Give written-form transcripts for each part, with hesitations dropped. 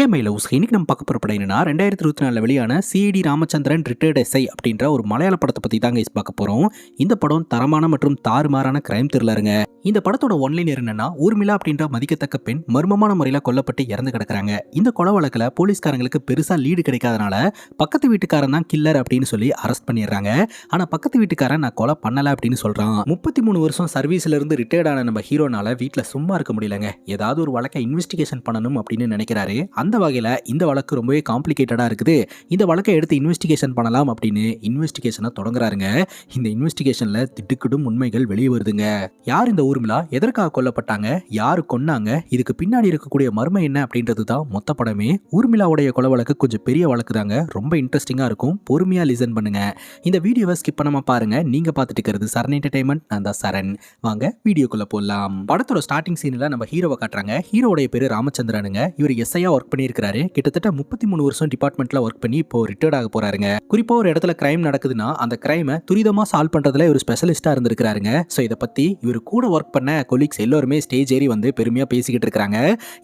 Hey my loves, இன்னைக்கு நம்ம பார்க்க போகிற படம் என்னன்னா 2024 வெளியான சிஐடி ராமச்சந்திரன் ரிட்டையர்ட் எஸ்ஐ அப்படின்ற ஒரு மலையாள படத்தை பற்றி தாங்க பார்க்க போகிறோம். இந்த படம் தரமான மற்றும் தாறுமாறான கிரைம் த்ரில்லருங்க. இந்த படத்தோட ஒன்லைனர் என்னன்னா, ஊர்மிளா அப்படின்ற மதிக்கத்தக்க பெண் மர்மமான முறையில் கொல்லப்பட்டு இறந்து கிடக்குறாங்க. இந்த கொலை வழக்கில் போலீஸ்காரங்களுக்கு பெருசாக லீடு கிடைக்காதனால பக்கத்து வீட்டுக்காரன் தான் கில்லர் அப்படின்னு சொல்லி அரெஸ்ட் பண்ணிடுறாங்க. ஆனால் பக்கத்து வீட்டுக்காரன் நான் கொலை பண்ணலை அப்படின்னு சொல்கிறான். 33 வருஷம் சர்வீஸ்ல இருந்து ரிட்டையர்ட் ஆன நம்ம ஹீரோனால வீட்டில் சும்மா இருக்க முடியலங்க. ஏதாவது ஒரு வழக்கை இன்வெஸ்டிகேஷன் பண்ணணும் அப்படின்னு நினைக்கிறாரு. அந்த வகையில் இந்த வழக்கு ரொம்பவே காம்ப்ளிகேட்டடாக இருக்குது. இந்த வழக்கை எடுத்து இன்வெஸ்டிகேஷன் பண்ணலாம் அப்படின்னு இன்வெஸ்டிகேஷனை தொடங்குறாருங்க. இந்த இன்வெஸ்டிகேஷனில் திடுக்கிடும் உண்மைகள் வெளியே வருதுங்க. யார் இந்த ஊர்மிளா, எதற்காக கொல்லப்பட்டாங்க, யாரு கொன்னாங்க, இதுக்கு பின்னாடி இருக்கக்கூடிய மர்மம் என்ன அப்படின்றது தான் மொத்த படமே. ஊர்மிளாவுடைய கொலை வழக்கு கொஞ்சம் பெரிய வழக்கு தாங்க. ரொம்ப இன்ட்ரெஸ்டிங்காக இருக்கும். பொறுமையாக லிசன் பண்ணுங்க. இந்த வீடியோவை ஸ்கிப் பண்ணாம பாருங்க. நீங்க பார்த்துட்டு இருக்கிறது சரண் என்டர்டைன்மெண்ட். நான் தான் சரண். வாங்க வீடியோக்குள்ள போகலாம். படத்தோட ஸ்டார்டிங் சீனில் நம்ம ஹீரோவை காட்டுறாங்க. ஹீரோடைய பேரு ராமச்சந்திரனுங்க. இவர் எஸ்ஐயா ஒர்க் பண்ணியிருக்காரு. கிட்டத்தட்ட 33 வருஷம் டிபார்ட்மெண்ட்ல ஒர்க் பண்ணி இப்போ ரிட்டையர்ட் ஆக போறாருங்க. குறிப்பா ஒரு இடத்துல கிரைம் நடக்குதுன்னா அந்த கிரைமை துரிதமா சால்வ் பண்றதுல இவர் ஸ்பெஷலிஸ்டா இருந்திருக்காருங்க. ஸோ இதை பத்தி இவர் கூட ஒர்க் பண்ண கொலீக்ஸ் எல்லாருமே ஸ்டேஜ் ஏறி வந்து பெருமையா பேசிக்கிட்டு இருக்காங்க.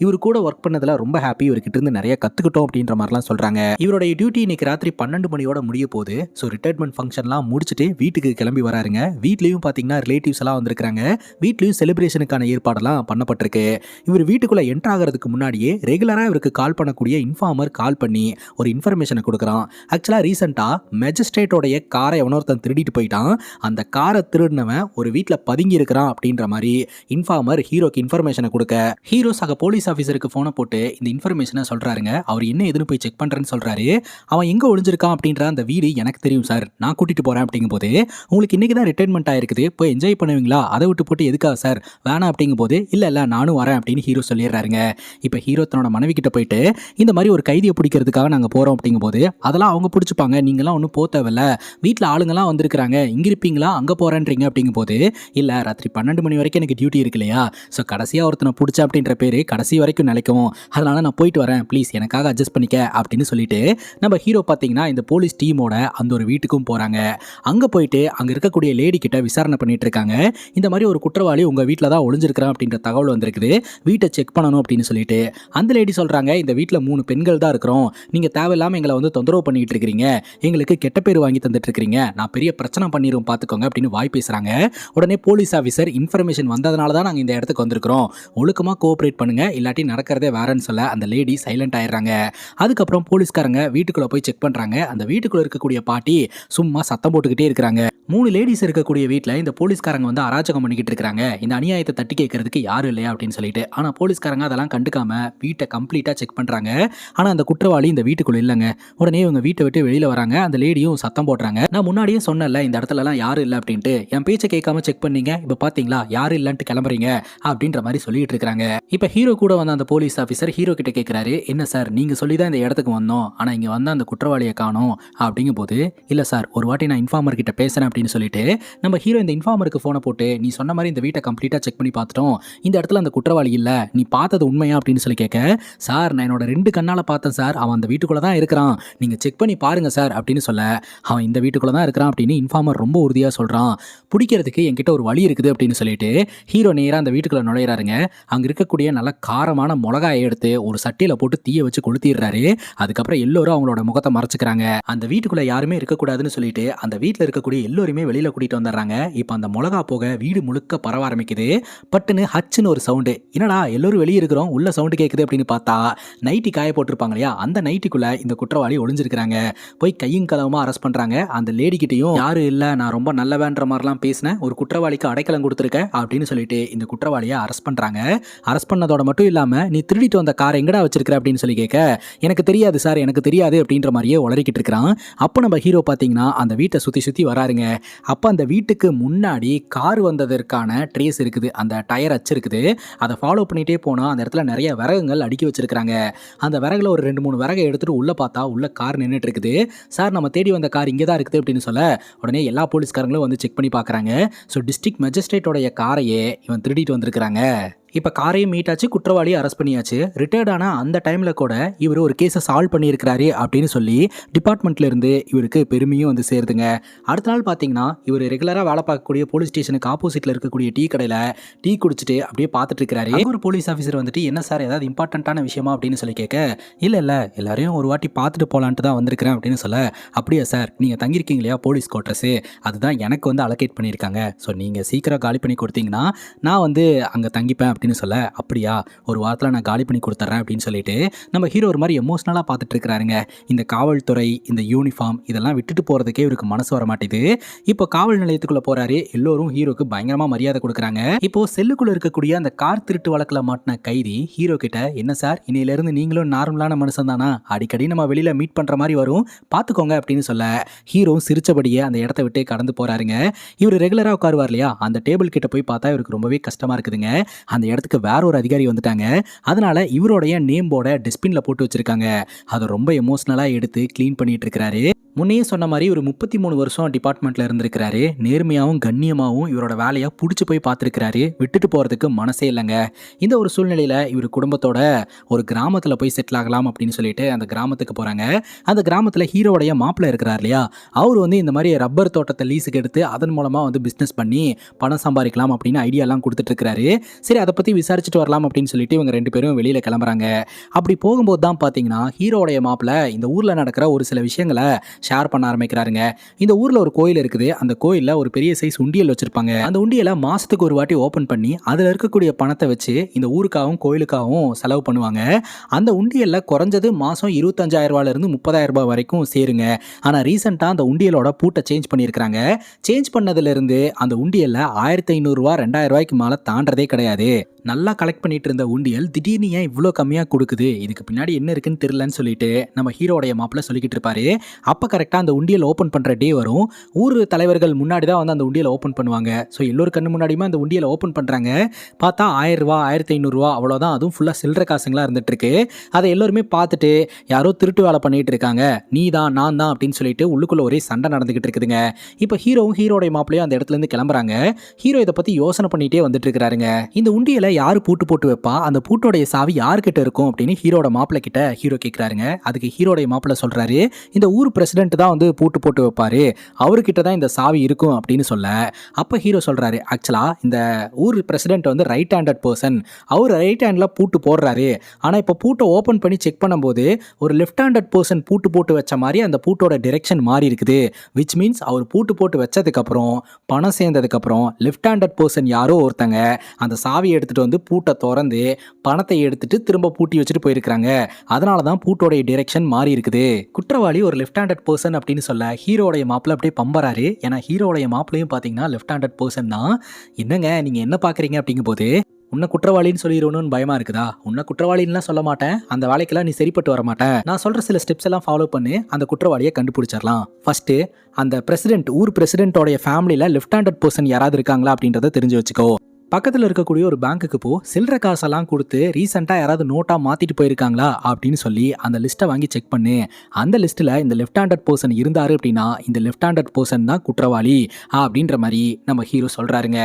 இவர் கூட ஒர்க் பண்ணதுல ரொம்ப ஹாப்பி, இவர்கிட்ட இருந்து நிறைய கத்துக்கிட்டோம் அப்படின்ற மாதிரிலாம் சொல்றாங்க. இவருடைய டியூட்டி இன்னைக்கு ராத்திரி 12 மணியோட முடிய போகுது. ஸோ ரிட்டையர்மெண்ட் ஃபங்க்ஷன்லாம் முடிச்சுட்டு வீட்டுக்கு கிளம்பி வராருங்க. வீட்லயும் பாத்தீங்கன்னா ரிலேட்டிவ்ஸ் எல்லாம் வந்திருக்காங்க. வீட்லயும் செலிப்ரேஷனுக்கான ஏற்பாடெல்லாம் பண்ணப்பட்டிருக்கு. இவர் வீட்டுக்குள்ள என்டர் ஆகிறதுக்கு முன்னாடியே ரெகுலரா இவருக்கு கால் பண்ணக்கூடிய இன்ஃபார்மர் கால் பண்ணி ஒரு இன்ஃபர்மேஷனை கொடுக்குறான். ஆக்சுவலாக ரீசெண்டாக மெஜிஸ்ட்ரேட்டோடைய காரை எவனொருத்தன் திருடிட்டு போயிட்டான். அந்த காரை திருடினவன் ஒரு வீட்டில் பதுங்கி இருக்கிறான் அப்படின்ற மாதிரி இன்ஃபார்மர் ஹீரோக்கு இன்ஃபர்மேஷனை கொடுக்க, ஹீரோ சக போலீஸ் ஆஃபீஸருக்கு ஃபோனை போட்டு இந்த இன்ஃபர்மேஷனை சொல்கிறாருங்க. அவர் என்ன எதுன்னு போய் செக் பண்ணுறேன்னு சொல்கிறாரு. அவன் எங்கே ஒளிஞ்சிருக்கான் அப்படின்ற அந்த வீடு எனக்கு தெரியும் சார், நான் கூட்டிகிட்டு போகிறேன் அப்படிங்கும்போது, உங்களுக்கு இன்றைக்கி தான் ரிட்டைர்மெண்ட் ஆயிருக்குது, போய் என்ஜாய் பண்ணுவீங்களா, அதை விட்டு போட்டு எதுக்காக சார், வேணாம் அப்படிங்கும்போது, இல்லை நானும் வரேன் அப்படின்னு ஹீரோ சொல்லிடுறாருங்க. இப்போ ஹீரோ தன்னோட மனைவி கிட்ட போயிட்டு இந்த மாதிரி ஒரு கைதியை பிடிக்கிறதுக்காக நாங்கள் போகிறோம் அப்படிங்கும்போது, அதெல்லாம் அவங்க பிடிச்சிப்பாங்க, நீங்களாம் ஒன்றும் போத்தவில்ல, வீட்டில் ஆளுங்கெல்லாம் வந்திருக்கிறாங்க, இங்கே இருப்பீங்களா அங்கே போகிறேன்றீங்க அப்படிங்கும்போது, இல்லை ராத்திரி 12 மணி வரைக்கும் எனக்கு டியூட்டி இருக்கு இல்லையா, ஸோ கடைசியாக ஒருத்தனை பிடிச்ச அப்படின்ற பேர் கடைசி வரைக்கும் நிலைக்கும், அதனால் நான் போயிட்டு வரேன், ப்ளீஸ் எனக்காக அட்ஜஸ்ட் பண்ணிக்க அப்படின்னு சொல்லிட்டு நம்ம ஹீரோ பார்த்தீங்கன்னா இந்த போலீஸ் டீமோட அந்த ஒரு வீட்டுக்கும் போகிறாங்க. அங்கே போயிட்டு அங்கே இருக்கக்கூடிய லேடி கிட்ட விசாரணை பண்ணிட்டு இருக்காங்க. இந்த மாதிரி ஒரு குற்றவாளி உங்கள் வீட்டில் தான் ஒளிஞ்சிருக்கிறான் அப்படின்ற தகவல் வந்திருக்குது, வீட்டை செக் பண்ணணும் அப்படின்னு சொல்லிட்டு அந்த லேடி சொல்கிறாங்க, இந்த வீட்டில் 3 பெண்கள் தான் இருக்கிறோம், நீங்கள் தேவையில்லாமல் எங்களை வந்து தொந்தரவு பண்ணிட்டு இருக்கிறீங்க, எங்களுக்கு கெட்ட பேர் வாங்கி தந்துட்டு இருக்கிறீங்க, நான் பெரிய பிரச்சனை பண்ணிடுவோம் பார்த்துக்கோங்க அப்படின்னு வாய் பேசுகிறாங்க. உடனே போலீஸ் ஆஃபீஸர் இன்ஃபர்மேஷன் வந்ததுனால தான் நாங்கள் இந்த இடத்துக்கு வந்திருக்கிறோம், ஒழுக்கமாக கோஆப்ரேட் பண்ணுங்க, இல்லாட்டி நடக்கிறதே வேறன்னு சொல்ல அந்த லேடி சைலண்ட் ஆயிடுறாங்க. அதுக்கப்புறம் போலீஸ்காரங்க வீட்டுக்குள்ளே போய் செக் பண்ணுறாங்க. அந்த வீட்டுக்குள்ளே இருக்கக்கூடிய பாட்டி சும்மா சத்தம் போட்டுக்கிட்டே இருக்கிறாங்க. 3 லேடிஸ் இருக்கக்கூடிய வீட்டில் இந்த போலீஸ்காரங்க வந்து அராஜகம் பண்ணிக்கிட்டு இருக்காங்க. இந்த அநியாயத்தை தட்டி கேட்கறதுக்கு யாரும் இல்லையா அப்படின்னு சொல்லிட்டு. ஆனால் போலீஸ்காரங்க அதெல்லாம் கண்டுக்காம வீட்டை கம்ப்ளீட்டாக செக் பண்ணுறாங்க. ஆனால் அந்த குற்றவாளி இந்த வீட்டுக்குள்ள இல்லைங்க. உடனே இவங்க வீட்டை விட்டு வெளியில் வராங்க. அந்த லேடியும் சத்தம் போடுறாங்க, நான் முன்னாடியே சொன்னல இந்த இடத்துலலாம் யாரும் இல்லை அப்படின்ட்டு, என் பேச்சை கேட்காம செக் பண்ணீங்க, இப்போ பார்த்தீங்களா யாரும் இல்லைன்ட்டு கிளம்புறீங்க அப்படின்ற மாதிரி சொல்லிட்டு இருக்காங்க. இப்போ ஹீரோ கூட வந்த அந்த போலீஸ் ஆஃபீஸர் ஹீரோ கிட்ட கேட்குறாரு, என்ன சார் நீங்கள் சொல்லி தான் இந்த இடத்துக்கு வந்தோம், ஆனால் இங்கே வந்தால் அந்த குற்றவாளியை காணோம் அப்படிங்கும் போது, இல்லை சார் ஒரு வாட்டி நான் இன்ஃபார்மர் கிட்ட பேசுகிறேன் அப்படின்னு சொல்லிட்டு நம்ம ஹீரோ இந்த இன்ஃபார்மருக்கு ஃபோனை போட்டு, நீ சொன்ன மாதிரி இந்த வீட்டை கம்ப்ளீட்டாக செக் பண்ணி பார்த்துட்டோம், இந்த இடத்துல அந்த குற்றவாளி இல்லை, நீ பார்த்தது உண்மையா அப்படின்னு சொல்லி கேட்க, சார் நான் என்னோட 2 கண்ணால் பார்த்தேன் சார், அவன் அந்த வீட்டுக்குள்ளே தான் இருக்கிறான், நீங்கள் செக் பண்ணி பாருங்க சார் அப்படின்னு சொல்ல, அவன் இந்த வீட்டுக்குள்ளே தான் இருக்கிறான் அப்படின்னு இன்ஃபார்மர் ரொம்ப உறுதியாக சொல்கிறான். பிடிக்கிறதுக்கு என்கிட்ட ஒரு வழி இருக்குது அப்படின்னு சொல்லிட்டு ஹீரோ நேராக அந்த வீட்டுக்குள்ளே நுழையிறாருங்க. அங்கே இருக்கக்கூடிய நல்ல காரமான மிளகாயை எடுத்து ஒரு சட்டியில் போட்டு தீயை வச்சு கொளுத்திடுறாரு. அதுக்கப்புறம் எல்லோரும் அவங்களோட முகத்தை மறைச்சிக்கிறாங்க. அந்த வீட்டுக்குள்ளே யாருமே இருக்கக்கூடாதுன்னு சொல்லிட்டு அந்த வீட்டில் இருக்கக்கூடிய எல்லோருமே வெளியில் கூட்டிட்டு வந்துடுறாங்க. இப்போ அந்த மிளகா போக வீடு முழுக்க பரவ ஆரம்பிக்குது. பட்டுன்னு ஹச்சுன்னு ஒரு சவுண்டு, என்னடா எல்லோரும் வெளியே இருக்கிறோம் உள்ள சவுண்டு கேட்குது அப்படின்னு பார்த்தா நைட்டி காய போட்டிருப்பாங்க இல்லையா, அந்த நைட்டிக்குள்ள இந்த குற்றவாளி ஒளிஞ்சிருக்கிறாங்க. போய் கையும் களவுமா அரெஸ்ட் பண்றாங்க. அந்த லேடி கிட்டையும், யாரும் இல்லை நான் ரொம்ப நல்லவேன்ற மாதிரிலாம் பேசினேன், ஒரு குற்றவாளிக்கு அடைக்கலம் கொடுத்துருக்கேன் அப்படின்னு சொல்லிட்டு இந்த குற்றவாளியை அரெஸ்ட் பண்றாங்க. அரெஸ்ட் பண்ணதோட மட்டும் இல்லாம, நீ திருடிட்டு வந்த காரை எங்கடா வச்சிருக்கிற அப்படின்னு சொல்லி கேட்க, எனக்கு தெரியாது சார் எனக்கு தெரியாது அப்படின்ற மாதிரியே உளறிக்கிட்டு இருக்கிறான். அப்போ நம்ம ஹீரோ பார்த்தீங்கன்னா அந்த வீட்டை சுற்றி சுற்றி வராருங்க. அப்போ அந்த வீட்டுக்கு முன்னாடி கார் வந்ததற்கான ட்ரேஸ் இருக்குது, அந்த டயர் அச்சு இருக்குது. அதை ஃபாலோ பண்ணிகிட்டே போனால் அந்த இடத்துல நிறைய விறகுகள் அடுக்கி வச்சிருக்காங்க. அந்த விறகுல ஒரு 2-3 விறகை எடுத்துகிட்டு உள்ளே பார்த்தா உள்ள கார் நின்றுட்டு இருக்குது. சார் நம்ம தேடி வந்த கார் இங்கே தான் இருக்குது அப்படின்னு சொல்ல, உடனே எல்லா போலீஸ்காரங்களும் வந்து செக் பண்ணி பார்க்குறாங்க. ஸோ டிஸ்ட்ரிக்ட் மெஜிஸ்ட்ரேட்டோடைய காரையே இவன் திருடிட்டு வந்திருக்கிறாங்க. இப்போ காரையும் மீட்டாச்சு, குற்றவாளியை அரெஸ்ட் பண்ணியாச்சு. ரிட்டையர்டான அந்த டைமில் கூட இவர் ஒரு கேஸை சால்வ் பண்ணியிருக்கிறாரு அப்படின்னு சொல்லி டிபார்ட்மெண்ட்ல இருந்து இவருக்கு பெருமையும் வந்து சேருதுங்க. அடுத்த நாள் பார்த்தீங்கன்னா இவர் ரெகுலராக வேலை பார்க்கக்கூடிய போலீஸ் ஸ்டேஷனுக்கு ஆப்போசிட்டில் இருக்கக்கூடிய டீ கடையில் டீ குடிச்சிட்டு அப்படியே பார்த்துட்டு இருக்கிறாரு. ஒரு போலீஸ் ஆஃபீஸர் வந்துட்டு, என்ன சார் ஏதாவது இம்பார்ட்டண்ட்டான விஷயமா அப்படின்னு சொல்லி கேட்க, இல்லை எல்லாரையும் ஒரு வாட்டி பார்த்துட்டு போகலான்ட்டு தான் வந்திருக்கிறேன் அப்படின்னு சொல்ல, அப்படியா சார், நீங்கள் தங்கியிருக்கீங்க இல்லையா போலீஸ் குவார்ட்டர்ஸு, அதுதான் எனக்கு வந்து அலோகேட் பண்ணியிருக்காங்க. ஸோ நீங்கள் சீக்கிரம் காலி பண்ணி கொடுத்தீங்கன்னா நான் வந்து அங்கே தங்கிப்பேன் அப்படின்னு சொல்ல, அப்படியா, ஒரு வாரத்தில் நான் காலி பண்ணி கொடுத்துட்றேன் அப்படின்னு சொல்லிட்டு நம்ம ஹீரோ ஒரு மாதிரி எமோஷனலாக பார்த்துட்டு இருக்கிறாருங்க. இந்த காவல்துறை, இந்த யூனிஃபார்ம் இதெல்லாம் விட்டுட்டு போகிறதுக்கே இவருக்கு மனசு வர மாட்டேது. இப்போ காவல் நிலையத்துக்குள்ளே போகிறாரு. எல்லோரும் ஹீரோக்கு பயங்கரமாக மரியாதை கொடுக்குறாங்க. இப்போ செல்லுக்குள்ளே இருக்கக்கூடிய அந்த கார் திருட்டு வழக்கில் மாட்டின கைதி ஹீரோ கிட்ட, என்ன சார் இன்னையிலேருந்து நீங்களும் நார்மலான மனுஷன் தானா, அடிக்கடி நம்ம வெளியில் மீட் பண்ணுற மாதிரி வரும், பார்த்துக்கோங்க அப்படின்னு சொல்ல, ஹீரோ சிரிச்சபடியே அந்த இடத்த விட்டு கடந்து போகிறாருங்க. இவர் ரெகுலராக உட்காருவார் இல்லையா, அந்த டேபிள் கிட்ட போய் பார்த்தா இவருக்கு ரொம்பவே கஷ்டமாக இருக்குதுங்க. அந்த இடத்துக்கு வேற ஒரு அதிகாரி வந்துட்டாங்க. அதனால இவருடைய நேம் போர்டை டஸ்ட்பின்ல போட்டு வச்சிருக்காங்க. அதை ரொம்ப எமோஷனலாக எடுத்து க்ளீன் பண்ணிட்டு இருக்கிறாரு. முன்னையே சொன்ன மாதிரி ஒரு 33 வருஷம் டிபார்ட்மெண்ட்டில் இருந்திருக்கிறாரு. நேர்மையாகவும் கண்ணியமாகவும் இவரோட வேலையை பிடிச்சி போய் பார்த்துருக்கிறாரு. விட்டுட்டு போகிறதுக்கு மனசே இல்லைங்க. இந்த ஒரு சூழ்நிலையில் இவர் குடும்பத்தோட ஒரு கிராமத்தில் போய் செட்டில் ஆகலாம் அப்படின்னு சொல்லிட்டு அந்த கிராமத்துக்கு போகிறாங்க. அந்த கிராமத்தில் ஹீரோடைய மாப்பிள்ளை இருக்கிறார் இல்லையா, அவர் வந்து இந்த மாதிரி ரப்பர் தோட்டத்தை லீஸுக்கு எடுத்து அதன் மூலமாக வந்து பிஸ்னஸ் பண்ணி பணம் சம்பாதிக்கலாம் அப்படின்னு ஐடியாலாம் கொடுத்துட்ருக்கிறாரு. சரி, அதை பற்றி விசாரிச்சுட்டு வரலாம் அப்படின்னு சொல்லிட்டு இவங்க 2 பேரும் வெளியில் கிளம்புறாங்க. அப்படி போகும்போது தான் பார்த்தீங்கன்னா ஹீரோடைய மாப்பிள்ளை இந்த ஊரில் நடக்கிற ஒரு சில விஷயங்களை ஷேர் பண்ண ஆரம்பிக்கிறாருங்க. இந்த ஊரில் ஒரு கோயில் இருக்குது. அந்த கோயிலில் ஒரு பெரிய சைஸ் உண்டியல் வச்சுருப்பாங்க. அந்த உண்டியலை மாதத்துக்கு ஒரு வாட்டி ஓப்பன் பண்ணி அதில் இருக்கக்கூடிய பணத்தை வச்சு இந்த ஊருக்காகவும் கோயிலுக்காகவும் செலவு பண்ணுவாங்க. அந்த உண்டியலில் குறைஞ்சது மாதம் 25,000 ரூபாயிலிருந்து 30,000 ரூபாய் வரைக்கும் சேருங்க. ஆனால் ரீசெண்டாக அந்த உண்டியலோட பூட்டை சேஞ்ச் பண்ணியிருக்கிறாங்க. சேஞ்ச் பண்ணதுலேருந்து அந்த உண்டியலில் 1,500 ரூபா 2,000 ரூபாய்க்கு மேலே தாண்டதே கிடையாது. நல்லா கலெக்ட் பண்ணிட்டு இருந்த உண்டியல் திடீர்னு ஏன் இவ்வளோ கம்மியாக கொடுக்குது, இதுக்கு பின்னாடி என்ன இருக்குன்னு தெரியலன்னு சொல்லிட்டு நம்ம ஹீரோடைய மாப்பிள்ள சொல்லிக்கிட்டு இருப்பாரு. அப்போ கரெக்டாக அந்த உண்டியல் ஓப்பன் பண்ணுற டே வரும். ஊர் தலைவர்கள் முன்னாடி தான் வந்து அந்த உண்டியலை ஓப்பன் பண்ணுவாங்க. ஸோ எல்லோரும் கண்ணு முன்னாடியுமே அந்த உண்டியலை ஓப்பன் பண்ணுறாங்க. பார்த்தா 1,000 ரூபா 1,500 ரூபா அவ்வளோதான். அதுவும் ஃபுல்லாக சில்லற காசுங்களாக இருந்துட்டு இருக்கு. அதை எல்லோருமே பார்த்துட்டு யாரோ திருட்டு வேலை பண்ணிட்டு இருக்காங்க, நீ தான் நான் தான் அப்படின்னு சொல்லிட்டு உள்ளுக்குள்ள ஒரே சண்டை நடந்துகிட்டு இருக்குதுங்க. இப்போ ஹீரோவும் ஹீரோடைய மாப்பிளையும் அந்த இடத்துல இருந்து கிளம்புறாங்க. ஹீரோ இதை பற்றி யோசனை பண்ணிட்டே வந்துட்டு இருக்கிறாருங்க. இந்த உண்டியலை யாரு பூட்டு போட்டு வைப்பா, அந்த பூட்டோடைய சாவி யார்கிட்ட இருக்கும் அப்படின்னு ஹீரோட மாப்பிள்ளை கிட்ட ஹீரோ கேட்குறாருங்க. அதுக்கு ஹீரோடைய மாப்பிள்ளை சொல்றாரு, இந்த ஊர் பிரசிடென்ட் தான் வந்து பூட்டு போட்டு வைப்பாரு, அவர்கிட்ட தான் இந்த சாவி இருக்கும் அப்படின்னு சொல்ல, அப்போ ஹீரோ சொல்றாரு, ஆக்சுவலா இந்த ஊர் பிரசிடென்ட் வந்து ரைட் ஹேண்டட் பர்சன், அவர் ரைட் ஹேண்டில் பூட்டு போடுறாரு. ஆனால் இப்போ பூட்டை ஓப்பன் பண்ணி செக் பண்ணும்போது ஒரு லெஃப்ட் ஹேண்டட் பர்சன் பூட்டு போட்டு வச்ச மாதிரி அந்த பூட்டோட டிரெக்ஷன் மாறி இருக்குது. விச் மீன்ஸ் அவர் பூட்டு போட்டு வச்சதுக்கப்புறம் பணம் சேர்ந்ததுக்கப்புறம் லெஃப்ட் ஹேண்டட் பர்சன் யாரோ ஒருத்தங்க அந்த சாவியை எடுத்துகிட்டு வந்து பூட்டை திறந்து பணத்தை எடுத்துட்டு திரும்ப பூட்டி வச்சுட்டு போயிருக்காங்க. அதனால தான் பூட்டோடைய டிரெக்ஷன் மாறி இருக்குது. குற்றவாளி ஒரு லெஃப்ட் ஹேண்டட் பர்சன் அப்படின்னு சொல்ல ஹீரோடைய மாப்பிள்ள அப்படியே பம்பறாரு. ஏன்னா ஹீரோடைய மாப்பிளையும் பார்த்தீங்கன்னா லெஃப்ட் ஹேண்டட் பர்சன் தான். என்னங்க நீங்கள் என்ன பார்க்குறீங்க அப்படிங்கும்போது, உன்னை குற்றவாளின்னு சொல்லிடணும்னு பயமா இருக்குதா? உன்னை குற்றவாளின்லாம் சொல்ல மாட்டேன், அந்த வேலைக்கெல்லாம் நீ சரிப்பட்டு வர மாட்டேன். நான் சொல்ற சில ஸ்டெப்ஸ் எல்லாம் ஃபாலோ பண்ணி அந்த குற்றவாளியை கண்டுபிடிச்சிடலாம். ஃபர்ஸ்ட் அந்த பிரசிடென்ட், ஊர் பிரசிடென்ட்டோடைய ஃபேமிலியில் லெஃப்ட் ஹேண்டட் பர்சன் யாராவது இருக்காங்களா அப்படின்றத தெரிஞ்சு வச்சுக்கோ. பக்கத்தில் இருக்கக்கூடிய ஒரு பேங்க்குக்கு போ, சில்லற காசெல்லாம் கொடுத்து ரீசெண்டாக யாராவது நோட்டாக மாற்றிட்டு போயிருக்காங்களா அப்படின்னு சொல்லி அந்த லிஸ்ட்டை வாங்கி செக் பண்ணு. அந்த லிஸ்ட்டில் இந்த லெஃப்ட் ஹேண்டட் பர்சன் இருந்தார் அப்படின்னா இந்த லெஃப்ட் ஹேண்டட் பர்சன் தான் குற்றவாளி அப்படின்ற மாதிரி நம்ம ஹீரோ சொல்கிறாருங்க.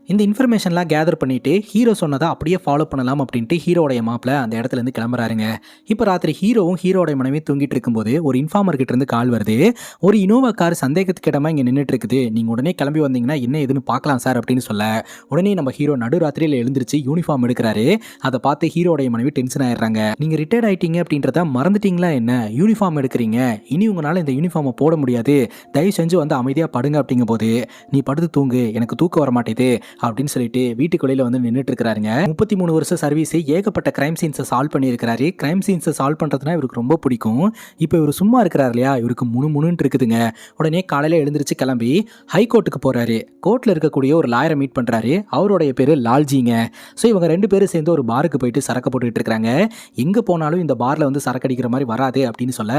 இந்த இன்ஃபர்மேஷன்லாம் கேதர் பண்ணிவிட்டு ஹீரோ சொன்னதை அப்படியே ஃபாலோ பண்ணலாம் அப்படின்ட்டு ஹீரோடைய மாப்பிள்ள அந்த இடத்துலேருந்து கிளம்புறாருங்க. இப்போ ராத்திரி ஹீரோவும் ஹீரோடைய மனைவி தூங்கிட்டு இருக்கும்போது ஒரு இன்ஃபார்மர் கிட்ட இருந்து கால் வருது. ஒரு இனோவா கார் சந்தேகத்துக்கு இடமா இங்கே நின்றுட்டு இருக்குது, நீங்கள் உடனே கிளம்பி வந்தீங்கன்னா என்ன எதுன்னு பார்க்கலாம் சார் அப்படின்னு சொல்ல, உடனே நம்ம ஹீரோ நடுராத்திரியில் எழுந்திரிச்சு யூனிஃபார்ம் எடுக்கிறாரு. அதை பார்த்து ஹீரோடைய மனைவி டென்ஷன் ஆயிடுறாங்க. நீங்கள் ரிட்டையர்ட் ஆகிட்டீங்க அப்படின்றத மறந்துட்டீங்களா என்ன, யூனிஃபார்ம் எடுக்கிறீங்க, இனி உங்களால் இந்த யூனிஃபார்மை போட முடியாது, தயவு செஞ்சு வந்து அமைதியாக படுங்க அப்படிங்கும் போது, நீ படுத்து தூங்கு, எனக்கு தூக்கம் வர மாட்டேது அப்படின்னு சொல்லிட்டு வீட்டுக்குள்ளையில வந்து நின்றுட்டு இருக்கிறாருங்க. 33 வருஷம் சர்வீஸ், ஏகப்பட்ட கிரைம் சீன்ஸை சால்வ் பண்ணியிருக்கிறாரு. கிரைம் சீன்ஸை சால்வ் பண்ணுறதுனா இவருக்கு ரொம்ப பிடிக்கும். இப்போ இவர் சும்மா இருக்கிறார் இல்லையா, இவருக்கு முணுமுணுன்னு இருக்குதுங்க. உடனே காலையில் எழுந்திரிச்சு கிளம்பி ஹைகோர்ட்டுக்கு போகிறாரு. கோர்ட்டில் இருக்கக்கூடிய ஒரு லாயரை மீட் பண்ணுறாரு. அவருடைய பேர் லால்ஜிங்க. ஸோ இவங்க 2 பேரும் சேர்ந்து ஒரு பாருக்கு போயிட்டு சரக்கு போட்டுக்கிட்டு இருக்கிறாங்க. எங்கே போனாலும் இந்த பாரில் வந்து சரக்கு அடிக்கிற மாதிரி வராது அப்படின்னு சொல்ல,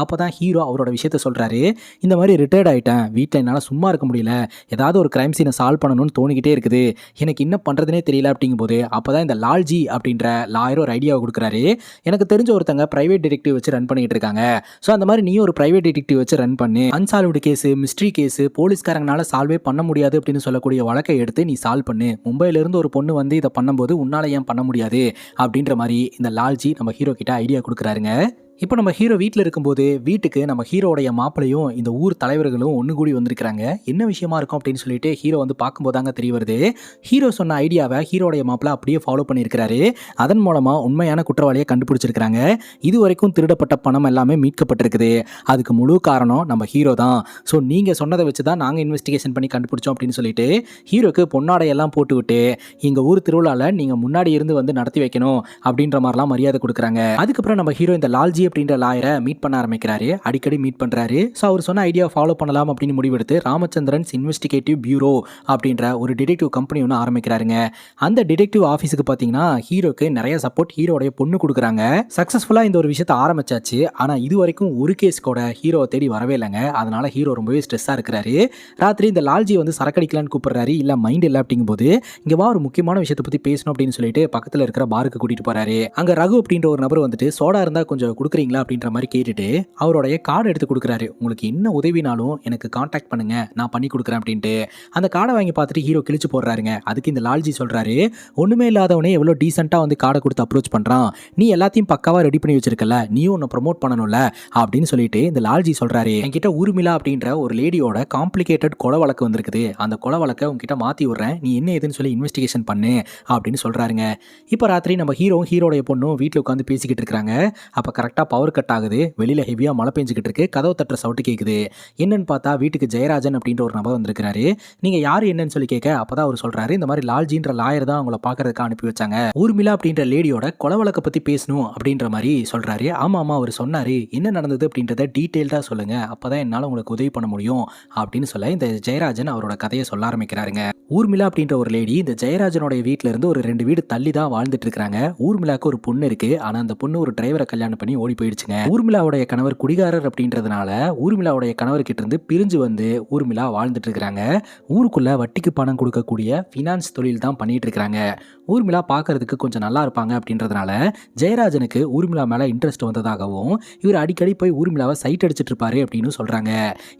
அப்போ தான் ஹீரோ அவரோட விஷயத்த சொல்கிறாரு. இந்த மாதிரி ரிட்டையர்ட் ஆகிட்டேன், வீட்டில் என்னால் சும்மா இருக்க முடியல, ஏதாவது ஒரு கிரைம் சீனை சால்வ் பண்ணணும்னு தோணிக்கிட்டே இருக்குது. இருக்குது, எனக்கு என்ன பண்ணுறதுனே தெரியல அப்படிங்கும்போது அப்போ தான் இந்த லால்ஜி அப்படின்ற லாயர் ஒரு ஐடியாவை கொடுக்குறாரு. எனக்கு தெரிஞ்ச ஒருத்தங்க ப்ரைவேட் டிடெக்டிவ் வச்சு ரன் பண்ணிட்டு இருக்காங்க. ஸோ அந்த மாதிரி நீயும் ஒரு ப்ரைவேட் டிடெக்டிவ் வச்சு ரன் பண்ணு, அன்சால்வ்டு கேஸு, மிஸ்ட்ரி கேஸு, போலீஸ்காரங்களால சால்வே பண்ண முடியாது அப்படின்னு சொல்லக்கூடிய வழக்கை எடுத்து நீ சால்வ் பண்ணு. மும்பையிலேருந்து ஒரு பொண்ணு வந்து இதை பண்ணும்போது உன்னால் ஏன் பண்ண முடியாது அப்படின்ற மாதிரி இந்த லால்ஜி நம்ம ஹீரோ கிட்ட ஐடியா கொடுக்குறாருங்க. இப்போ நம்ம ஹீரோ வீட்டில் இருக்கும்போது வீட்டுக்கு நம்ம ஹீரோடைய மாப்பிளையும் இந்த ஊர் தலைவர்களும் ஒன்று கூடி வந்திருக்கிறாங்க. என்ன விஷயமா இருக்கும் அப்படின்னு சொல்லிட்டு ஹீரோ வந்து பார்க்கும்போது தாங்க தெரிய வருது. ஹீரோ சொன்ன ஐடியாவை ஹீரோடைய மாப்பிளை அப்படியே ஃபாலோ பண்ணியிருக்கிறாரு. அதன் மூலமாக உண்மையான குற்றவாளியை கண்டுபிடிச்சிருக்கிறாங்க. இது வரைக்கும் திருடப்பட்ட பணம் எல்லாமே மீட்கப்பட்டிருக்குது. அதுக்கு முழு காரணம் நம்ம ஹீரோ தான். ஸோ நீங்கள் சொன்னதை வச்சு தான் நாங்கள் இன்வெஸ்டிகேஷன் பண்ணி கண்டுபிடிச்சோம் அப்படின்னு சொல்லிட்டு ஹீரோக்கு பொன்னாடையெல்லாம் போட்டுவிட்டு எங்கள் ஊர் திருவிழாவில் நீங்கள் முன்னாடி இருந்து வந்து நடத்தி வைக்கணும் அப்படின்ற மாதிரிலாம் மரியாதை கொடுக்குறாங்க. அதுக்கப்புறம் நம்ம ஹீரோ இந்த லால்ஜி அப்படின்ற லாயரை மீட் பண்ண ஆரம்பிக்கிறாரு. அடிக்கடி மீட் பண்றாரு. ஸோ அவர் சொன்ன ஐடியா ஃபாலோ பண்ணலாம் அப்படின்னு முடிவெடுத்து ராமச்சந்திரன்ஸ் இன்வெஸ்டிகேட்டிவ் பியூரோ அப்படின்ற ஒரு டிடெக்டிவ் கம்பெனி ஒன்று ஆரம்பிக்கிறாருங்க. அந்த டிடெக்டிவ் ஆஃபீஸுக்கு பார்த்தீங்கன்னா ஹீரோக்கு நிறைய சப்போர்ட் ஹீரோடைய பொண்ணு கொடுக்குறாங்க. சக்ஸஸ்ஃபுல்லாக இந்த ஒரு விஷயத்தை ஆரம்பிச்சாச்சு. ஆனால் இது வரைக்கும் ஒரு கேஸ் கூட ஹீரோவை தேடி வரவே இல்லைங்க. அதனால ஹீரோ ரொம்பவே ஸ்ட்ரெஸ்ஸாக இருக்கிறாரு. ராத்திரி இந்த லால்ஜி வந்து சரக்கடிக்கலான்னு கூப்பிடுறாரு. இல்லை மைண்ட் இல்லை அப்படிங்கும்போது இங்கே வா ஒரு முக்கியமான விஷயத்தை பற்றி பேசணும் அப்படின்னு சொல்லிட்டு பக்கத்தில் இருக்கிற பாருக்கு கூட்டிட்டு போறாரு. அங்கே ரகு அப்படின்ற ஒரு நபர் வந்துட்டு சோடா இருந்தால் கொஞ்சம் கொடுக்குறீங்களா அப்படின்ற மாதிரி கேட்டுட்டு அவருடைய கார்டு எடுத்து கொடுக்குறாரு. உங்களுக்கு என்ன உதவினாலும் எனக்கு கான்டாக்ட் பண்ணுங்க, நான் பண்ணி கொடுக்குறேன் அப்படின்ட்டு. அந்த கார்டை வாங்கி பார்த்துட்டு ஹீரோ கிழிச்சு போடுறாருங்க. அதுக்கு இந்த லால்ஜி சொல்றாரு, ஒண்ணுமே இல்லாதவனே எவ்வளோ டீசெண்டாக வந்து கார்டை கொடுத்து அப்ரோச் பண்றான், நீ எல்லாத்தையும் பக்காவா ரெடி பண்ணி வச்சிருக்கல, நீயும் உன்னை ப்ரொமோட் பண்ணணும்ல அப்படின்னு சொல்லிட்டு இந்த லால்ஜி சொல்றாரு. என்கிட்ட ஊர்மிளா அப்படின்ற ஒரு லேடியோட காம்ப்ளிகேட்டட் கொலை வழக்கு வந்திருக்குது. அந்த கொலை வழக்கை உங்ககிட்ட மாத்தி விடுறேன், நீ என்ன ஏதுன்னு சொல்லி இன்வெஸ்டிகேஷன் பண்ணு அப்படின்னு சொல்றாருங்க. இப்போ ராத்திரி நம்ம ஹீரோடைய பொண்ணும் வீட்டில் உட்காந்து பேசிக்கிட்டு இருக்காங்க. அப்போ கரெக்டாக பவர் கட் ஆகுது. வெளியில் ஹெவியாக மழை பெஞ்சிக்கிட்டு இருக்கு. கதவு தட்டுற சவுட்டு கேட்குது. என்னன்னு பார்த்தா வீட்டுக்கு ஜெயராஜன் அப்படின்ற ஒரு நபர் வந்திருக்கிறாரு. நீங்கள் யார் என்னன்னு சொல்லி கேட்க அப்போ தான் அவர் சொல்கிறாரு, இந்த மாதிரி லால்ஜின்ற லாயர் தான் அவங்கள பார்க்கறதுக்கு அனுப்பி வச்சாங்க. ஊர்மிளா அப்படின்ற லேடியோட கொலை வழக்கை பற்றி பேசணும் அப்படின்ற மாதிரி சொல்கிறாரு. ஆமாம் அவர் சொன்னார், என்ன நடந்தது அப்படின்றத டீட்டெயில்டாக சொல்லுங்கள், அப்போ தான் என்னால் உங்களுக்கு உதவி பண்ண முடியும் அப்படின்னு சொல்ல இந்த ஜெயராஜன் அவரோட கதையை சொல்ல ஆரம்பிக்கிறாருங்க. ஊர்மிளா அப்படின்ற ஒரு லேடி இந்த ஜெயராஜனுடைய வீட்டில இருந்து ஒரு 2 வீடு தள்ளி தான் வாழ்ந்துட்டு இருக்காங்க. ஊர்மிளாக்கு ஒரு பொண்ணு இருக்கு. ஆனால் அந்த பொண்ணு ஒரு டிரைவரை கல்யாணம் பண்ணி ஓடி போயிடுச்சுங்க. ஊர்மிளாவுடைய கணவர் குடிகாரர் அப்படின்றதுனால ஊர்மிளாவுடைய கணவர்கிட்ட இருந்து பிரிஞ்சு வந்து ஊர்மிளா வாழ்ந்துட்டு இருக்கிறாங்க. ஊருக்குள்ள வட்டிக்கு பணம் கொடுக்கக்கூடிய ஃபினான்ஸ் தொழில் தான் பண்ணிட்டு இருக்காங்க. ஊர்மிளா பார்க்கறதுக்கு கொஞ்சம் நல்லா இருப்பாங்க அப்படின்றதுனால ஜெயராஜனுக்கு ஊர்மிளா மேல இன்ட்ரெஸ்ட் வந்ததாகவும் இவர் அடிக்கடி போய் ஊர்மிளாவை சைட் அடிச்சிட்டு இருப்பாரு அப்படின்னு சொல்றாங்க.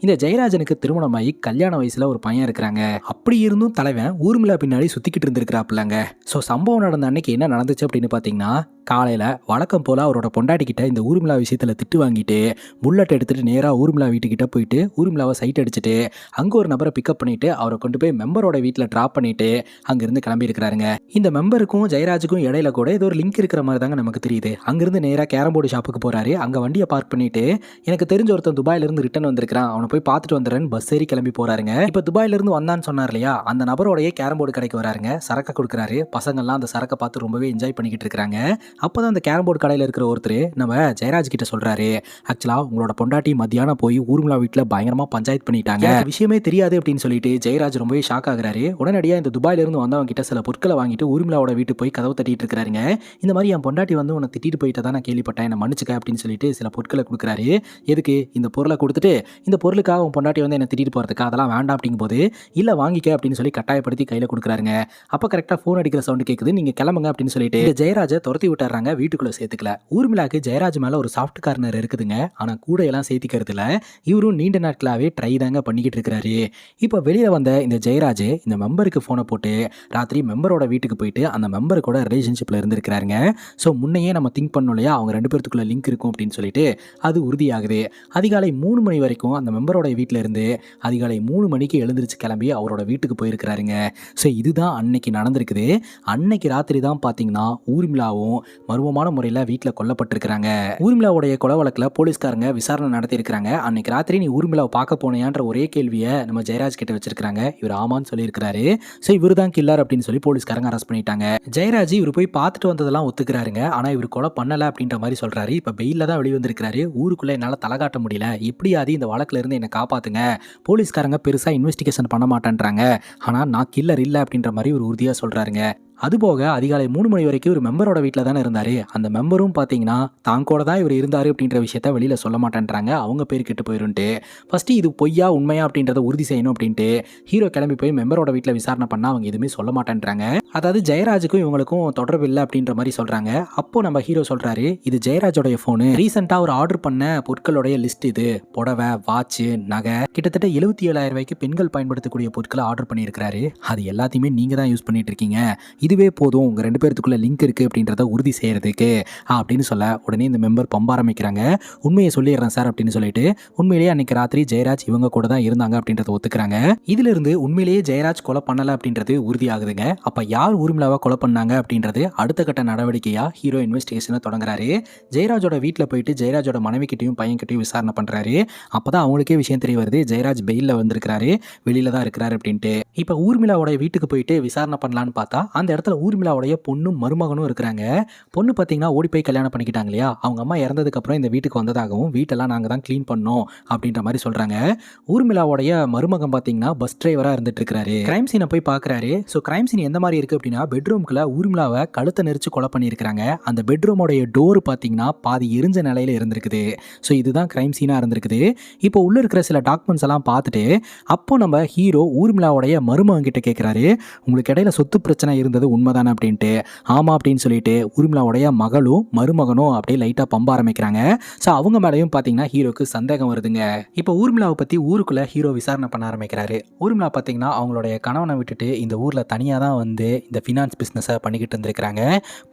இந்த ஜெயராஜனுக்கு திருமணமாகி கல்யாண வயசுல ஒரு பையன் இருக்கிறாங்க. அப்படி இருந்தும் தலைவன் ஊர்மிளா பின்னாடி சுத்திக்கிட்டு இருந்திருக்கிறாப்புலங்க. ஸோ சம்பவம் நடந்த அன்னைக்கு என்ன நடந்துச்சு அப்படின்னு பார்த்தீங்கன்னா, காலையில் வழக்கம் போல் அவரோட பொண்டாட்டிக்கிட்ட இந்த ஊர்மிளா விஷயத்தில் திட்டு வாங்கிட்டு புல்லட் எடுத்துகிட்டு நேராக ஊர்மிளா வீட்டுக்கிட்ட போயிட்டு ஊர்மிளாவை சைட் அடிச்சுட்டு அங்கே ஒரு நபரை பிக்கப் பண்ணிவிட்டு அவரை கொண்டு போய் மெம்பரோட வீட்டில் ட்ராப் பண்ணிவிட்டு அங்கேருந்து கிளம்பியிருக்கிறாருங்க. இந்த மெம்பருக்கும் ஜெயராஜுக்கும் இடையில கூட ஏதோ ஒரு லிங்க் இருக்கிற மாதிரி தாங்க நமக்கு தெரியுது. அங்கேருந்து நேராக கேரம் போர்டு ஷாப்புக்கு போகிறாரு. அங்கே வண்டியை பார்க் பண்ணிவிட்டு எனக்கு தெரிஞ்ச ஒருத்தன் துபாயிலிருந்து ரிட்டன் வந்திருக்கிறான், அவனை போய் பார்த்துட்டு வந்துடுறேன்னு பஸ் ஏறி கிளம்பி போகிறாருங்க. இப்போ துபாயிலிருந்து வந்தான்னு சொன்னார் இல்லையா, அந்த நபரோடைய கேரம் போர்டு கடைக்கு வராருங்க. சரக்கு கொடுக்குறாரு. பசங்கள்லாம் அந்த சரக்கை பார்த்து ரொம்பவே என்ஜாய் பண்ணிக்கிட்டு இருக்கிறாங்க. அப்போதான் அந்த கேரம் போர்டு கடையில் இருக்கிற ஒருத்தர் நம்ம ஜெயராஜ் கிட்ட சொல்றாரு, ஆக்சுவலாக உங்களோட பொண்டாட்டி மத்தியானம் போய் ஊர்மிளா வீட்டில் பயங்கரமா பஞ்சாயத்து பண்ணிட்டாங்க, விஷயமே தெரியாது அப்படின்னு சொல்லிட்டு ஜெயராஜ் ரொம்பவே ஷாக் ஆகுறாரு. உடனடியாக இந்த துபாயில இருந்து வந்தவங்க கிட்ட சில பொருட்களை வாங்கிட்டு ஊர்மிளாவோட வீட்டுக்கு போய் கதவு தட்டிட்டு இருக்காருங்க. இந்த மாதிரி என் பொண்டாட்டி வந்து உன்னை திட்டிட்டு போயிட்டு தான் நான் கேள்விப்பட்டேன், என்ன மன்னிச்சுக்க அப்படின்னு சொல்லிட்டு சில பொருட்களை கொடுக்குறாரு. எதுக்கு இந்த பொருளை கொடுத்துட்டு இந்த பொருளுக்காக உன் பொண்டாட்டி வந்து என்ன திட்டிட்டு போறதுக்கு, அதெல்லாம் வேண்டாம் அப்படிங்கும்போது இல்லை வாங்கிக்க அப்படின்னு சொல்லி கட்டாயப்படுத்தி கையில் கொடுக்குறாருங்க. அப்போ கரெக்டாக ஃபோன் அடிக்கிற சவுண்ட் கேட்குது, நீங்க கிளம்புங்க அப்படின்னு சொல்லிட்டு ஜெயராஜை துரத்தி விட்டுறாங்க. வீட்டுக்குள்ள சேர்த்துக்கல. ஊர்மிளாக்கு ஜெயராஜ் மேல ஒரு சாஃப்ட் கார்னர் இருக்குதுங்க. ஆனா கூட எல்லாம் சேர்த்திக்கிறதுல இவரும் நீண்ட நாட்களாவே ட்ரை தாங்க பண்ணிக்கிட்டு இருக்கிறாரு. இப்போ வெளியில வந்த இந்த ஜெயராஜ் இந்த மெம்பருக்கு போனை போட்டு ராத்திரி மெம்பரோட வீட்டுக்கு போயிட்டு அந்த மெம்பர் கூட ரிலேஷன்ஷிப்ல இருந்திருக்கிறாருங்க. ஸோ முன்னையே நம்ம திங்க் பண்ணோம் இல்லையா, அவங்க 2 பேருக்குள்ள லிங்க் இருக்கும் அப்படின்னு சொல்லிட்டு அது உறுதியாகுது. அதிகாலை 3 மணி வரைக்கும் அந்த மெம்பரோட வீட்டில இருந்து அதிகாலை 3 மணிக்கு எழுந்திரிச்சு கிளம்பி அவரோட வீட்டுக்கு போயிருக்கிறாருங்க. ஸோ இதுதான் அன்னைக்கு நடந்திருக்குது. அன்னைக்கு ராத்திரி தான் பார்த்தீங்கன்னா ஊர்மிளாவும் மர்மமான முறையில் வீட்டில் கொல்லப்பட்டிருக்கிறாங்க. ஊர்மிளாவுடைய கொலை வழக்கில் போலீஸ்காரங்க விசாரணை நடத்தியிருக்கிறாங்க. அன்னைக்கு ராத்திரி நீ ஊர்மிளாவை பார்க்க போனையான்ற ஒரே கேள்வியை நம்ம ஜெயராஜ் கிட்ட வச்சிருக்காங்க. இவர் ஆமான்னு சொல்லியிருக்கிறாரு. ஸோ இவர் தான் கில்லர் அப்படின்னு சொல்லி போலீஸ்காரங்க அரெஸ்ட் பண்ணிட்டாங்க. ஜெயராஜ் இவர் போய் பார்த்துட்டு வந்ததெல்லாம் ஒத்துக்கிறாருங்க. ஆனால் இவர் கொலை பண்ணலை அப்படின்ற மாதிரி சொல்றாரு. இப்போ பெயில தான் வெளிவந்திருக்கிறாரு. ஊருக்குள்ள என்னால் தலை காட்ட முடியல, எப்படியாவது இந்த வழக்கில் இருந்து என்னை காப்பாத்துங்க, போலீஸ்காரங்க பெருசாக இன்வெஸ்டிகேஷன் பண்ண மாட்டேன்றாங்க, ஆனால் நான் கில்லர் இல்லை அப்படின்ற மாதிரி ஒரு உறுதியாக சொல்றாருங்க. அதுபோக அதிகாலை 3 மணி வரைக்கும் ஒரு மெம்பரோட வீட்டில் தானே இருந்தார். அந்த மெம்பரும் பார்த்தீங்கன்னா தான் கூட தான் இவர் இருந்தார் அப்படின்ற விஷயத்த வெளியில் சொல்ல மாட்டேன்றாங்க, அவங்க பேர் கெட்டு போயிருன்ட்டு. ஃபஸ்ட்டு இது பொய்யா உண்மையா அப்படின்றத உறுதி செய்யணும் அப்படின்ட்டு ஹீரோ கிளம்பி போய் மெம்பரோட வீட்டில் விசாரணை பண்ணால் அவங்க எதுவுமே சொல்ல மாட்டேன்றாங்க. அதாவது ஜெயராஜுக்கும் இவங்களுக்கும் தொடர்பு இல்லை அப்படின்ற மாதிரி சொல்கிறாங்க. அப்போ நம்ம ஹீரோ சொல்கிறாரு, இது ஜெயராஜோடைய ஃபோனு, ரீசெண்டாக ஒரு ஆர்டர் பண்ண பொருட்களுடைய லிஸ்ட் இது, புடவை, வாட்சு, நகை, கிட்டத்தட்ட 77,000 ரூபாய்க்கு பெண்கள் பயன்படுத்தக்கூடிய பொருட்களை ஆர்டர் பண்ணியிருக்கிறாரு. அது எல்லாத்தையுமே நீங்கள் தான் யூஸ் பண்ணிட்டு இருக்கீங்க, இதுவே போதும் உங்கள் 2 பேர்த்துக்குள்ள லிங்க் இருக்குது அப்படின்றத உறுதி செய்கிறதுக்கு அப்படின்னு சொல்ல உடனே இந்த மெம்பர் பம்ப ஆரம்பிக்கிறாங்க. உண்மையை சொல்லிடுறேன் சார் அப்படின்னு சொல்லிட்டு உண்மையிலேயே அன்னைக்கு ராத்திரி ஜெயராஜ் இவங்க கூட தான் இருந்தாங்க அப்படின்றத ஒத்துக்கிறாங்க. இதிலிருந்து உண்மையிலேயே ஜெயராஜ் கொலை பண்ணலை அப்படின்றது உறுதியாகுதுங்க. அப்போ யார் ஊர்மிளாவை கொலை பண்ணாங்க அப்படின்றது அடுத்த கட்ட நடவடிக்கையாக ஹீரோ இன்வெஸ்டிகேஷனை தொடங்குறாரு. ஜெயராஜோட வீட்டில் போயிட்டு ஜெயராஜோட மனைவிக்கிட்டையும் பையன்கிட்டையும் விசாரணை பண்ணுறாரு. அப்போ தான் அவங்களுக்கே விஷயம் தெரிய வருது, ஜெயராஜ் பெயிலில் வந்திருக்கிறாரு, வெளியில தான் இருக்கிறாரு அப்படின்ட்டு. இப்போ ஊர்மிளாவோட வீட்டுக்கு போயிட்டு விசாரணை பண்ணலான்னு பார்த்தா அந்த இடத்துல ஊர்மிளாவுடைய பொண்ணும் மருமகனும் இருக்கிறாங்க. பொண்ணு பார்த்தீங்கன்னா ஓடி போய் கல்யாணம் பண்ணிக்கிட்டாங்க இல்லையா, அவங்க அம்மா இறந்ததுக்கப்புறம் இந்த வீட்டுக்கு வந்ததாகவும் வீட்டெல்லாம் நாங்கள் தான் க்ளீன் பண்ணோம் அப்படின்ற மாதிரி சொல்கிறாங்க. ஊர்மிளாவுடைய மருமகன் பார்த்தீங்கன்னா பஸ் டிரைவராக இருந்துட்டு இருக்கிறாரு. கிரைம் சீனை போய் பார்க்குறாரு. ஸோ கிரைம் சீன் எந்த மாதிரி இருக்குது அப்படின்னா, பெட்ரூம்குள்ள ஊர்மிளாவை கழுத்தை நெரிச்சு கொலை பண்ணியிருக்கிறாங்க. அந்த பெட்ரூமோடைய டோர் பார்த்தீங்கன்னா பாதி எரிஞ்ச நிலையில் இருந்திருக்குது. ஸோ இதுதான் கிரைம் சீனாக இருந்திருக்குது. இப்போ உள்ளே இருக்கிற சில டாக்குமெண்ட்ஸ் எல்லாம் பார்த்துட்டு அப்போ நம்ம ஹீரோ ஊர்மிளாவுடைய மருமகன் கிட்ட கேட்குறாரு, உங்களுக்கு இடையில சொத்து பிரச்சனை இருந்தது உண்மைதானே அப்படின்ட்டு. ஆமாம் அப்படின்னு சொல்லிட்டு ஊர்மிளாவுடைய மகளும் மருமகனும் அப்படியே லைட்டாக பம்ப ஆரம்பிக்கிறாங்க. ஸோ அவங்க மேலேயும் பார்த்தீங்கன்னா ஹீரோக்கு சந்தேகம் வருதுங்க. இப்போ ஊர்மிளாவை பற்றி ஊருக்குள்ளே ஹீரோ விசாரணை பண்ண ஆரம்பிக்கிறாரு. ஊர்மிளா பார்த்தீங்கன்னா அவங்களுடைய கணவனை விட்டுட்டு இந்த ஊரில் தனியாக தான் வந்து இந்த ஃபினான்ஸ் பிஸ்னஸை பண்ணிக்கிட்டு இருந்திருக்கிறாங்க.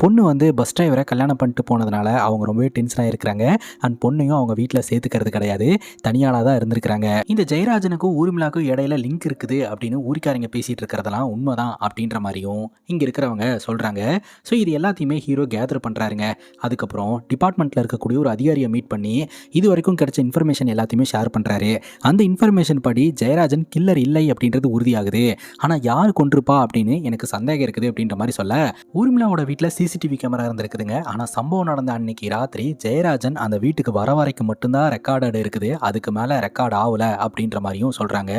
பொண்ணு வந்து பஸ் டிரைவரை கல்யாணம் பண்ணிட்டு போனதுனால அவங்க ரொம்பவே டென்ஷனாக இருக்கிறாங்க. அண்ட் பொண்ணையும் அவங்க வீட்டில் சேர்த்துக்கிறது கிடையாது, தனியாளாக தான் இருந்திருக்கிறாங்க. இந்த ஜெயராஜனுக்கும் ஊர்மிளாவுக்கும் இடையில லிங்க் இருக்குது அப்படின்னு ஊருக்காரங்க பேசிகிட்டு இருக்கிறதெல்லாம் உண்மைதான் அப்படின்ற மாதிரியும் இங்கே இருக்கிறவங்க சொல்கிறாங்க. ஸோ இது எல்லாத்தையுமே ஹீரோ கேதர் பண்ணுறாருங்க. அதுக்கப்புறம் டிபார்ட்மெண்ட்டில் இருக்கக்கூடிய ஒரு அதிகாரியை மீட் பண்ணி இது வரைக்கும் கிடைச்ச இன்ஃபர்மேஷன் எல்லாத்தையுமே ஷேர் பண்ணுறாரு. அந்த இன்ஃபர்மேஷன் படி ஜெயராஜன் கில்லர் இல்லை அப்படின்றது உறுதியாகுது. ஆனால் யார் கொண்டிருப்பா அப்படின்னு எனக்கு சந்தேகம் இருக்குது அப்படின்ற மாதிரி சொல்ல, ஊர்மிளாவோட வீட்டில் சிசிடிவி கேமரா இருந்திருக்குதுங்க. ஆனால் சம்பவம் நடந்த அன்னைக்கு ராத்திரி ஜெயராஜன் அந்த வீட்டுக்கு வர வரைக்கும் மட்டும்தான் ரெக்கார்டு இருக்குது, அதுக்கு மேலே ரெக்கார்டு ஆகல அப்படின்ற மாதிரியும் சொல்கிறாங்க.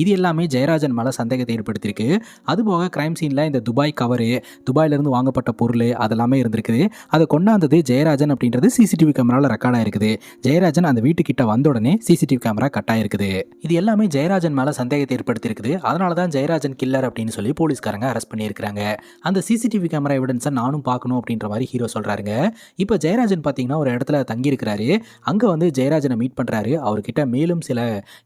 இது எல்லாமே ஜெயராஜன் மேலே சந்தேகத்தை ஏற்படுத்தியிருக்கு. அதுபோக கிரைம் சீனில் இந்த துபாய் கவரு, துபாயிலிருந்து வாங்கப்பட்ட பொருள் அதெல்லாமே இருந்திருக்குது. அதை கொண்டாந்தது ஜெயராஜன் அப்படின்றது சிசிடிவி கேமராவில் ரெக்கார்ட் ஆயிருக்குது. ஜெயராஜன் அந்த வீட்டுக்கிட்ட வந்த உடனே சிசிடிவி கேமரா கட் ஆயிருக்குது. இது எல்லாமே ஜெயராஜன் மேலே சந்தேகத்தை ஏற்படுத்தியிருக்குது. அதனால தான் ஜெயராஜன் கில்லர் அப்படின்னு சொல்லி போலீஸ்காரங்க அரெஸ்ட் பண்ணியிருக்காங்க. அந்த சிசிடிவி கேமரா எவிடன்ஸை நானும் பார்க்கணும் அப்படின்ற மாதிரி ஹீரோ சொல்கிறாருங்க. இப்போ ஜெயராஜன் பார்த்தீங்கன்னா ஒரு இடத்துல தங்கியிருக்கிறாரு. அங்கே வந்து ஜெயராஜனை மீட் பண்ணுறாரு. அவர்கிட்ட மேலும் சில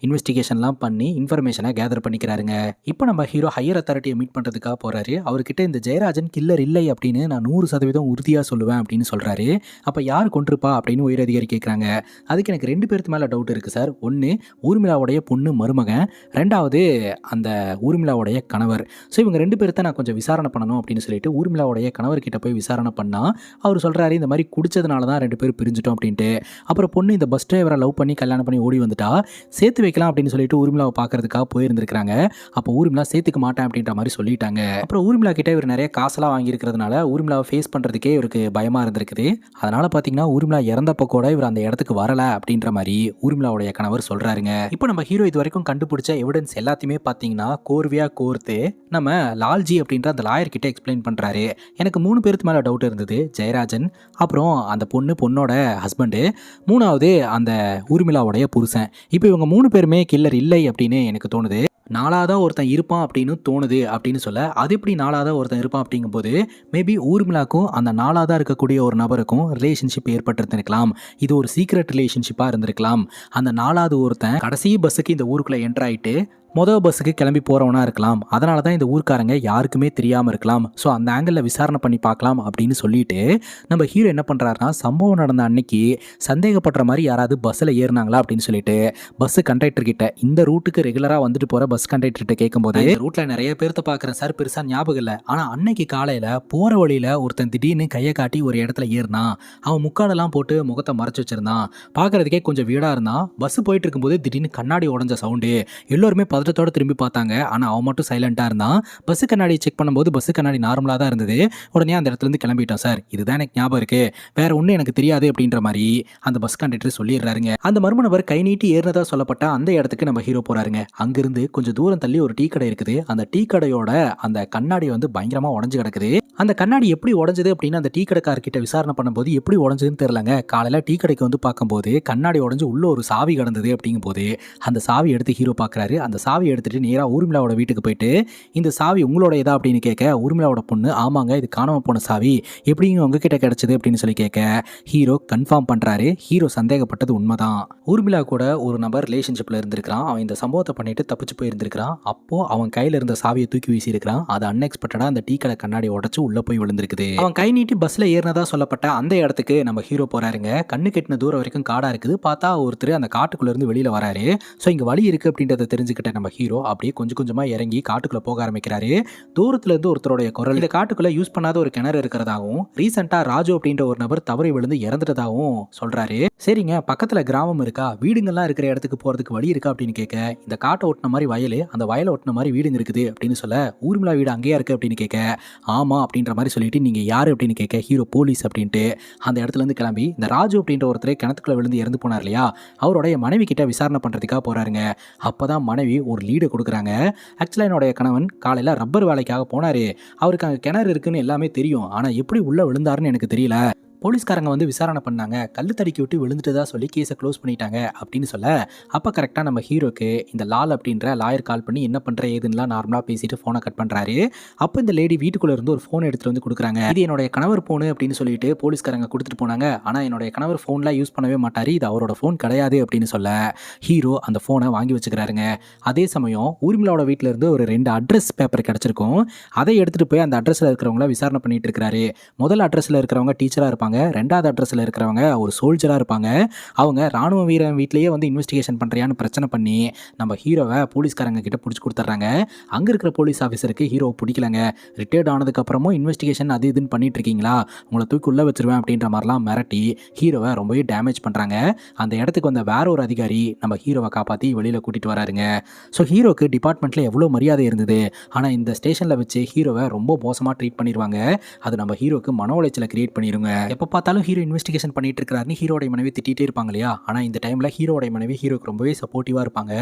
இன்வெஸ்டிகேஷன்லாம் பண்ணி இன்ஃபர்மேஷனை கேதர் பண்ணிக்கிறாருங்க. இப்போ நம்ம ஹீரோ ஹையர் அத்தாரிட்டியை மீட் பண்ணுறதுக்காக போகிறாரு. அவர்கிட்ட இந்த ஜெயராஜன் கில்லர் இல்லை அப்படின்னு நான் 100% உறுதியாக சொல்லுவேன் அப்படின்னு சொல்கிறாரு. அப்போ யார் கொண்டிருப்பா அப்படின்னு உயர் அதிகாரி கேட்குறாங்க. அதுக்கு எனக்கு 2 பேருக்கு மேலே டவுட் இருக்குது சார். ஒன்று ஊர்மிளாவுடைய பொண்ணு மருமகன், 2வது அந்த ஊர்மிளாவுடைய கணவர். ஸோ இவங்க 2 பேர்த்த நான் கொஞ்சம் விசாரணை பண்ணணும் அப்படின்னு சொல்லிட்டு ஊர்மிளாவுடைய கணவர்கிட்ட போய் விசாரணை பண்ணால் அவர் சொல்கிறாரு, இந்த மாதிரி குடிச்சதுனால தான் 2 பேர் பிரிஞ்சிட்டோம் அப்படின்ட்டு. அப்புறம் பொண்ணு இந்த பஸ் டிரைவரை லவ் பண்ணி கல்யாணம் பண்ணி ஓடி வந்துட்டா, சேர்த்து வைக்கலாம் அப்படின்னு சொல்லிட்டு ஊர்மிளாவை பார்க்கறதுக்காக போயிருந்திருக்காங்க. அப்போ ஊர்மிளா சேர்த்துக்க மாட்டேன் அப்படின்ற மாதிரி சொல்லிட்டாங்க. அப்புறம் ஊர்மிளா கிட்ட இவர் நிறைய காசெல்லாம் வாங்கியிருக்கிறதுனால ஊர்மிளாவை ஃபேஸ் பண்ணுறதுக்கே இவருக்கு பயமாக இருந்திருக்குது. அதனால் பார்த்தீங்கன்னா ஊர்மிளா இறந்தப்போ கூட இவர் அந்த இடத்துக்கு வரல அப்படின்ற மாதிரி ஊர்மிளாவுடைய கணவர் சொல்கிறாருங்க. இப்போ நம்ம ஹீரோ இது வரைக்கும் கண்டுபிடிச்ச எவிடன்ஸ் எல்லாத்தையுமே பார்த்தீங்கன்னா கோர்வையாக கோர்த்து நம்ம லால்ஜி அப்படின்ற அந்த லாயர் கிட்ட எக்ஸ்பிளைன் பண்ணுறாரு. எனக்கு 3 பேருக்கு மேலே டவுட் இருந்தது. ஜெயராஜன், அப்புறம் அந்த பொண்ணோட ஹஸ்பண்டு, 3வது அந்த ஊர்மிளாவுடைய புருஷன். இப்போ இவங்க 3 பேருமே கில்லர் இல்லை அப்படின்னு எனக்கு தோணுது. 4ஆவதா ஒருத்தன் இருப்பான் அப்படின்னு தோணுது அப்படின்னு சொல்ல, அது எப்படி 4ஆவதா ஒருத்தன் இருப்பான் அப்படிங்கும்போது மேபி ஊர்மிளாக்கும் அந்த 4ஆவதா இருக்கக்கூடிய ஒரு நபருக்கும் ரிலேஷன்ஷிப் ஏற்பட்டிருந்திருக்கலாம். இது ஒரு சீக்ரெட் ரிலேஷன்ஷிப்பாக இருந்திருக்கலாம். அந்த 4ஆவது ஒருத்தன் கடைசி பஸ்ஸுக்கு இந்த ஊருக்குள்ளே என்ட்ரு ஆகிட்டு மொதல் பஸ்ஸுக்கு கிளம்பி போகிறவனா இருக்கலாம். அதனால தான் இந்த ஊர்க்காரங்க யாருக்குமே தெரியாமல் இருக்கலாம். ஸோ அந்த ஆங்கிளில் விசாரணை பண்ணி பார்க்கலாம் அப்படின்னு சொல்லிட்டு நம்ம ஹீரோ என்ன பண்ணுறாருனா, சம்பவம் நடந்த அன்னைக்கு சந்தேகப்படுற மாதிரி யாராவது பஸ்ஸில் ஏறினாங்களா அப்படின்னு சொல்லிட்டு பஸ்ஸு கண்டக்டர் கிட்ட, இந்த ரூட்டுக்கு ரெகுலராக வந்துட்டு போகிற பஸ் கண்டக்டர்கிட்ட கேட்கும்போது, ரூட்டில் நிறைய பேர்த்த பார்க்குறேன் சார், பெருசாக ஞாபகம் இல்லை. ஆனால் அன்னைக்கு காலையில் போகிற வழியில் ஒருத்தன் திடீர்னு கையை காட்டி ஒரு இடத்துல ஏறினான். அவன் முக்காடெல்லாம் போட்டு முகத்தை மறைச்சி வச்சிருந்தான். பார்க்குறதுக்கே கொஞ்சம் வீடாக இருந்தான். பஸ் போயிட்டு இருக்கும்போது திடீர்னு கண்ணாடி உடஞ்ச சவுண்டு. எல்லோருமே பதட்டத்தோட திரும்பி பார்த்தாங்க. ஆனா அவன் மட்டும் சைலண்டா இருந்தான். பஸ் கண்ணாடியை செக் பண்ணும்போது பஸ் கண்ணாடி நார்மலா தான் இருந்தது. உடனே அந்த இடத்துல இருந்து கிளம்பிட்டோம் சார். இதுதான் எனக்கு ஞாபகம் இருக்கு. வேற ஒண்ணும் எனக்கு தெரியாது அப்படின்ற மாதிரி அந்த பஸ் கண்டக்டர் சொல்லிடுறாருங்க. அந்த மர்ம நபர் கை நீட்டி ஏறினதா சொல்லப்பட்ட அந்த இடத்துக்கு நம்ம ஹீரோ போறாருங்க. அங்கிருந்து கொஞ்சம் தூரம் தள்ளி ஒரு டீ கடை இருக்குது. அந்த டீ கடையோட அந்த கண்ணாடி வந்து பயங்கரமா உடைஞ்சு கிடக்குது. அந்த கண்ணாடி எப்படி உடைஞ்சது அப்படின்னு அந்த டீ கடைக்காரர்கிட்ட விசாரணை பண்ணும்போது எப்படி உடைஞ்சதுன்னு தெரியலங்க. காலையில டீ கடைக்கு வந்து பார்க்கும்போது கண்ணாடி உடைஞ்சு உள்ள ஒரு சாவி கிடந்தது அப்படிங்கும் போது அந்த சாவி எடுத்து ஹீரோ பார்க்குறாரு. அந்த சாவி எடுத்துட்டு நேராக ஊர்மிளாவோட வீட்டுக்கு போயிட்டு இந்த சாவி உங்களோடையதா அப்படின்னு கேட்க ஊர்மிளாவோட பொண்ணு ஆமாங்க இது காணாம போன சாவி எப்படிங்க உங்ககிட்ட கிடைச்சது அப்படின்னு சொல்லி கேட்க ஹீரோ கன்ஃபார்ம் பண்றாரு. ஹீரோ சந்தேகப்பட்டது உண்மைதான். ஊர்மிளா கூட ஒரு நபர் ரிலேஷன்ஷிப்ல இருந்திருக்கான். அவன் இந்த சம்பவத்தை பண்ணிட்டு தப்பிச்சு போயிருந்திருக்கான். அப்போ அவன் கையில இருந்த சாவியை தூக்கி வீசி இருக்கிறான். அது அன்எக்ஸ்பெக்டடா அந்த டீ கடை கண்ணாடி உடைச்சு உள்ள போய் விழுந்திருக்குது. அவன் கை நீட்டி பஸ்ல ஏறினதா சொல்லப்பட்ட அந்த இடத்துக்கு நம்ம ஹீரோ போறாருங்க. கண்ணு கெட்டின தூரம் வரைக்கும் காடா இருக்குது. பார்த்தா ஒருத்தர் அந்த காட்டுக்குள்ள இருந்து வெளியில வராரு. ஸோ இங்க வழி இருக்கு அப்படின்றத தெரிஞ்சுக்கிட்ட நம்ம ஹீரோ அப்படியே கொஞ்சம் கொஞ்சமா இறங்கி காட்டுக்குள்ள போக ஆரம்பிக்கிறாரு. தூரத்துல இருந்து ஒருத்தருடைய குரல் இந்த காட்டுக்குள்ள யூஸ் பண்ணாத ஒரு கிணறு இருக்கிறதாகவும் ரீசெண்டா ராஜு அப்படின்ற ஒரு நபர் தவறி விழுந்து இறந்துட்டதாகவும் சொல்றாரு. சரிங்க பக்கத்துல கிராமம் இருக்கா வீடுங்கள்லாம் இருக்கிற இடத்துக்கு போறதுக்கு வழி இருக்கா அப்படின்னு கேட்க இந்த காட்டை ஒட்டின மாதிரி வயல் அந்த வயலை ஒட்டின மாதிரி வீடுங்க இருக்குது அப்படின்னு சொல்ல ஊர்மிளா வீடு அங்கேயா இருக்கு அப்படின்னு கேட்க ஆமா அப்படின்ற மாதிரி சொல்லிட்டு நீங்க யாரு அப்படின்னு கேட்க ஹீரோ போலீஸ் அப்படின்ட்டு அந்த இடத்துல இருந்து கிளம்பி இந்த ராஜு அப்படின்ற ஒருத்தர் கிணத்துக்குள்ள விழுந்து இறந்து போனார் இல்லையா அவருடைய மனைவி கிட்ட விசாரணை பண்றதுக்காக போறாருங்க. அப்பதான் மனைவி ஒரு லீடு கொடுக்குறாங்க. ஆக்சுவலா என்னுடைய கணவன் காலையில ரப்பர் வேலைக்காக போனாரு. அவருக்கு அங்கே கிணறு இருக்குன்னு எல்லாமே தெரியும். ஆனா எப்படி உள்ள விழுந்தாருன்னு எனக்கு தெரியல. போலீஸ்காரங்க வந்து விசாரணை பண்ணாங்க. கல்லு தடுக்கி விட்டு விழுந்துட்டதா சொல்லி கேஸை க்ளோஸ் பண்ணிட்டாங்க அப்படின்னு சொல்ல அப்போ கரெக்டாக நம்ம ஹீரோக்கு இந்த லால் அப்படின்ற லாயர் கால் பண்ணி என்ன பண்ணுற ஏதுன்னெலாம் நார்மலாக பேசிட்டு ஃபோனை கட் பண்ணுறாரு. அப்போ இந்த லேடி வீட்டுக்குள்ளே இருந்து ஒரு ஃபோன் எடுத்துகிட்டு வந்து கொடுக்குறாங்க. இது என்னுடைய கணவர் ஃபோனு அப்படின்னு சொல்லிட்டு போலீஸ்காரங்க கொடுத்துட்டு போனாங்க. ஆனால் என்னுடைய கணவர் ஃபோன்லாம் யூஸ் பண்ணவே மாட்டார். இது அவரோட ஃபோன் கிடையாது அப்படின்னு சொல்ல ஹீரோ அந்த ஃபோனை வாங்கி வச்சுக்கிறாருங்க. அதே சமயம் ஊர்மிளாவோட வீட்டில் இருந்து ஒரு 2 அட்ரஸ் பேப்பர் கிடச்சிருக்கும். அதை எடுத்துகிட்டு போய் அந்த அட்ரஸில் இருக்கிறவங்கள விசாரணை பண்ணிட்டு இருக்கிறாரு. முதல் அட்ரஸில் இருக்கிறவங்க டீச்சராக இருப்பாங்க. ரெண்டாவது அட்ரஸில் இருக்கிறவங்க ஒரு சோல்ஜராக இருப்பாங்க. அவங்க ராணுவ வீரன் வீட்லேயே வந்து இன்வெஸ்டிகேஷன் பண்ணுறியான்னு பிரச்சனை பண்ணி நம்ம ஹீரோவை போலீஸ்காரங்க கிட்ட பிடிச்சி கொடுத்துட்றாங்க. அங்கே இருக்கிற போலீஸ் ஆஃபீஸருக்கு ஹீரோ பிடிக்கலங்க. ரிட்டையர்ட் ஆனதுக்கப்புறமும் இன்வெஸ்டிகேஷன் அது இதுன்னு பண்ணிட்டு இருக்கீங்களா உங்களை தூக்கி உள்ள வச்சிருவேன் அப்படின்ற மாதிரிலாம் மிரட்டி ஹீரோவை ரொம்பவே டேமேஜ் பண்ணுறாங்க. அந்த இடத்துக்கு வந்த வேற ஒரு அதிகாரி நம்ம ஹீரோவை காப்பாற்றி வெளியில் கூட்டிகிட்டு வராருங்க. ஸோ ஹீரோக்கு டிபார்ட்மெண்ட்டில் எவ்வளோ மரியாதை இருந்தது. ஆனால் இந்த ஸ்டேஷனில் வச்சு ஹீரோவை ரொம்ப மோசமாக ட்ரீட் பண்ணிடுவாங்க. அது நம்ம ஹீரோக்கு மன உளைச்சலை கிரியேட் பண்ணிடுங்க. எப்போ பார்த்தாலும் ஹீரோ இன்வெஸ்டிகேஷன் பண்ணிட்டு இருக்காருன்னு ஹீரோட மனைவி திட்டிகிட்டே இருப்பாங்க இல்லையா. ஆனால் இந்த டைமில் ஹீரோட மனைவி ஹீரோக்கு ரொம்பவே சப்போர்ட்டிவாக இருப்பாங்க.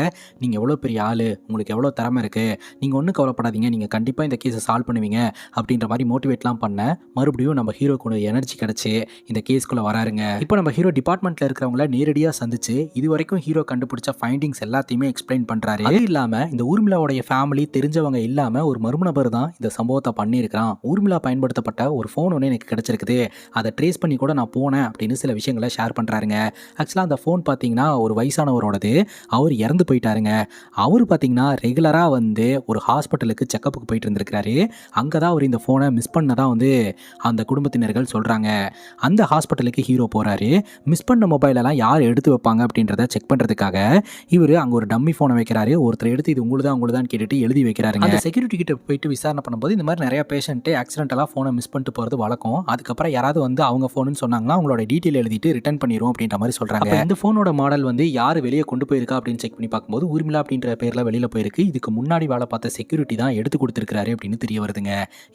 நீங்கள் எவ்வளோ பெரிய ஆள் உங்களுக்கு எவ்வளோ திறமை இருக்குது நீங்கள் ஒன்றும் கவலைப்படாதீங்க நீங்கள் கண்டிப்பாக இந்த கேஸை சால்வ் பண்ணுவீங்க அப்படின்ற மாதிரி மோட்டிவேட்லாம் பண்ண மறுபடியும் நம்ம ஹீரோக்கு எனர்ஜி கிடச்சி இந்த கேஸ்க்குள்ளே வராருங்க. இப்போ நம்ம ஹீரோ டிபார்ட்மெண்ட்டில் இருக்கிறவங்கள நேரடியாக சந்திச்சு இது வரைக்கும் ஹீரோ கண்டுபிடிச்ச ஃபைண்டிங்ஸ் எல்லாத்தையுமே எக்ஸ்பிளைன் பண்ணுறாரு. அது இல்லாமல் இந்த ஊர்மிளாவோடைய ஃபேமிலி தெரிஞ்சவங்க இல்லாமல் ஒரு மர்ம நபர் தான் இந்த சம்பவத்தை பண்ணியிருக்கிறான். ஊர்மிளா பயன்படுத்தப்பட்ட ஒரு ஃபோன் ஒன்று எனக்கு கிடச்சிருக்குது. அதை ட்ரேஸ் பண்ணி கூட நான் போனேன் அப்படின்னு சில விஷயங்களை ஷேர் பண்ணுறாருங்க. ஆக்சுவலாக அந்த ஃபோன் பார்த்தீங்கன்னா ஒரு வயசானவரோடது. அவர் இறந்து போயிட்டாருங்க. அவர் பார்த்தீங்கன்னா ரெகுலராக வந்து ஒரு ஹாஸ்பிட்டலுக்கு செக்கப்புக்கு போயிட்டு இருந்திருக்கிறாரு. அங்கே தான் அவர் இந்த ஃபோனை மிஸ் பண்ணதான் வந்து அந்த குடும்பத்தினர்கள் சொல்கிறாங்க. அந்த ஹாஸ்பிட்டலுக்கு ஹீரோ போகிறாரு. மிஸ் பண்ண மொபைலெல்லாம் யார் எடுத்து வைப்பாங்க அப்படின்றத செக் பண்ணுறதுக்காக இவர் அங்கே ஒரு டம்மி ஃபோனை வைக்கிறாரு. ஒருத்தர் எடுத்து இது உங்களுதான் கேட்டுட்டு எழுதி வைக்கிறாருங்க. அந்த செக்யூரிட்டி கிட்ட போயிட்டு விசாரணை பண்ணும்போது இந்த மாதிரி நிறைய பேஷண்ட்டு ஆக்சிடென்டலாக ஃபோனை மிஸ் பண்ணிட்டு போகிறது வழக்கம். அதுக்கப்புறம் யாராவது வந்து அவங்க ஃபோனுன்னு சொன்னாங்கன்னா அவங்களோட டீட்டெயில் எழுதிட்டு ரிட்டர்ன் பண்ணிடுவோம் அப்படின்ற மாதிரி சொல்கிறாங்க. இந்த ஃபோனோட மாடல் வந்து யார் வெளியே கொண்டு போயிருக்கா அப்படின்னு செக் பண்ணி பார்க்கும்போது ஊர்மிளா அப்படின்ற பேரில் வெளியில் போயிருக்கு. இதுக்கு முன்னாடி வேலை பார்த்த செக்யூரிட்டி தான் எடுத்து கொடுத்துருக்காரு அப்படின்னு தெரிய வருதுங்க.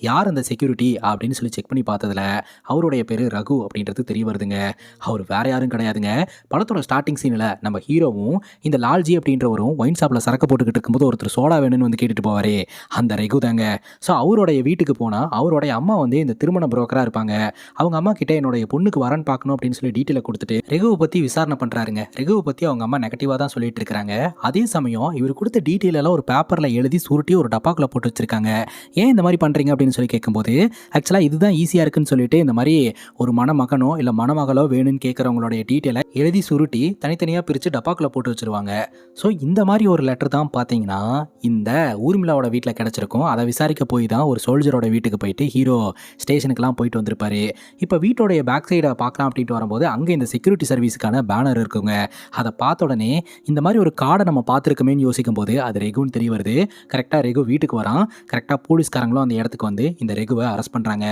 யார் அந்த செக்யூரிட்டி அப்படின்னு சொல்லி செக் பண்ணி பார்த்ததுல அவருடைய பேர் ரகு அப்படின்றது தெரிய வருதுங்க. அவர் வேற யாரும் கிடையாதுங்க. படத்தோட ஸ்டார்டிங் சீனில் நம்ம ஹீரோவும் இந்த லால்ஜி அப்படின்றவரும் ஒயின் ஷாப்பில் சரக்கு போட்டுக்கிட்டு இருக்கும்போது ஒருத்தர் சோடா வேணும்னு வந்து கேட்டுட்டு போவார். அந்த ரகு தாங்க. ஸோ அவருடைய வீட்டுக்கு போனால் அவருடைய அம்மா வந்து இந்த திருமண புரோக்கராக இருப்பாங்க. அவங்க அம்மா கிட்ட என்னுடைய பொண்ணுக்கு வரன் பார்க்கணும் அப்படின்னு சொல்லி டீட்டெயிலை கொடுத்துட்டு ரெகுவை பற்றி விசாரணை பண்ணுறாருங்க. ரெகுவை பற்றி அவங்க அம்மா நெகட்டிவாக தான் சொல்லிட்டு இருக்காங்க. அதே சமயம் இவர் கொடுத்த டீட்டெயில் எல்லாம் ஒரு பேப்பரில் எழுதி சுருட்டி ஒரு டப்பாக்குள்ள போட்டு வச்சிருக்காங்க. ஏன் இந்த மாதிரி பண்ணுறீங்க அப்படின்னு சொல்லி கேட்கும்போது ஆக்சுவலாக இதுதான் ஈஸியாக இருக்குன்னு சொல்லிட்டு இந்த மாதிரி ஒரு மணமகனோ இல்லை மணமகளோ வேணும்னு கேட்குறவங்களுடைய டீட்டெயிலை எழுதி சுருட்டி தனித்தனியாக பிரித்து டப்பாக்குள்ள போட்டு வச்சிருவாங்க. ஸோ இந்த மாதிரி ஒரு லெட்டர் தான் பார்த்தீங்கன்னா இந்த ஊர்மிளாவோட வீட்டில் கிடச்சிருக்கும். அதை விசாரிக்க போய் தான் ஒரு சோல்ஜரோட வீட்டுக்கு போயிட்டு ஹீரோ ஸ்டேஷனுக்குலாம் போயிட்டு வந்திருப்பாரு. இப்போ வீட்டோட வீட்டோடைய பேக் சைடை பார்க்கலாம் அப்படின்ட்டு வரும்போது அங்கே இந்த செக்யூரிட்டி சர்வீஸுக்கான பேனர் இருக்குங்க. அதை பார்த்த உடனே இந்த மாதிரி ஒரு கார்டை நம்ம பார்த்துருக்கோமேன்னு யோசிக்கும் போது அது ரெகுன்னு தெரிய வருது. கரெக்டாக ரெகு வீட்டுக்கு வரான். கரெக்டாக போலீஸ்காரங்களும் அந்த இடத்துக்கு வந்து இந்த ரெகுவை அரெஸ்ட் பண்ணுறாங்க.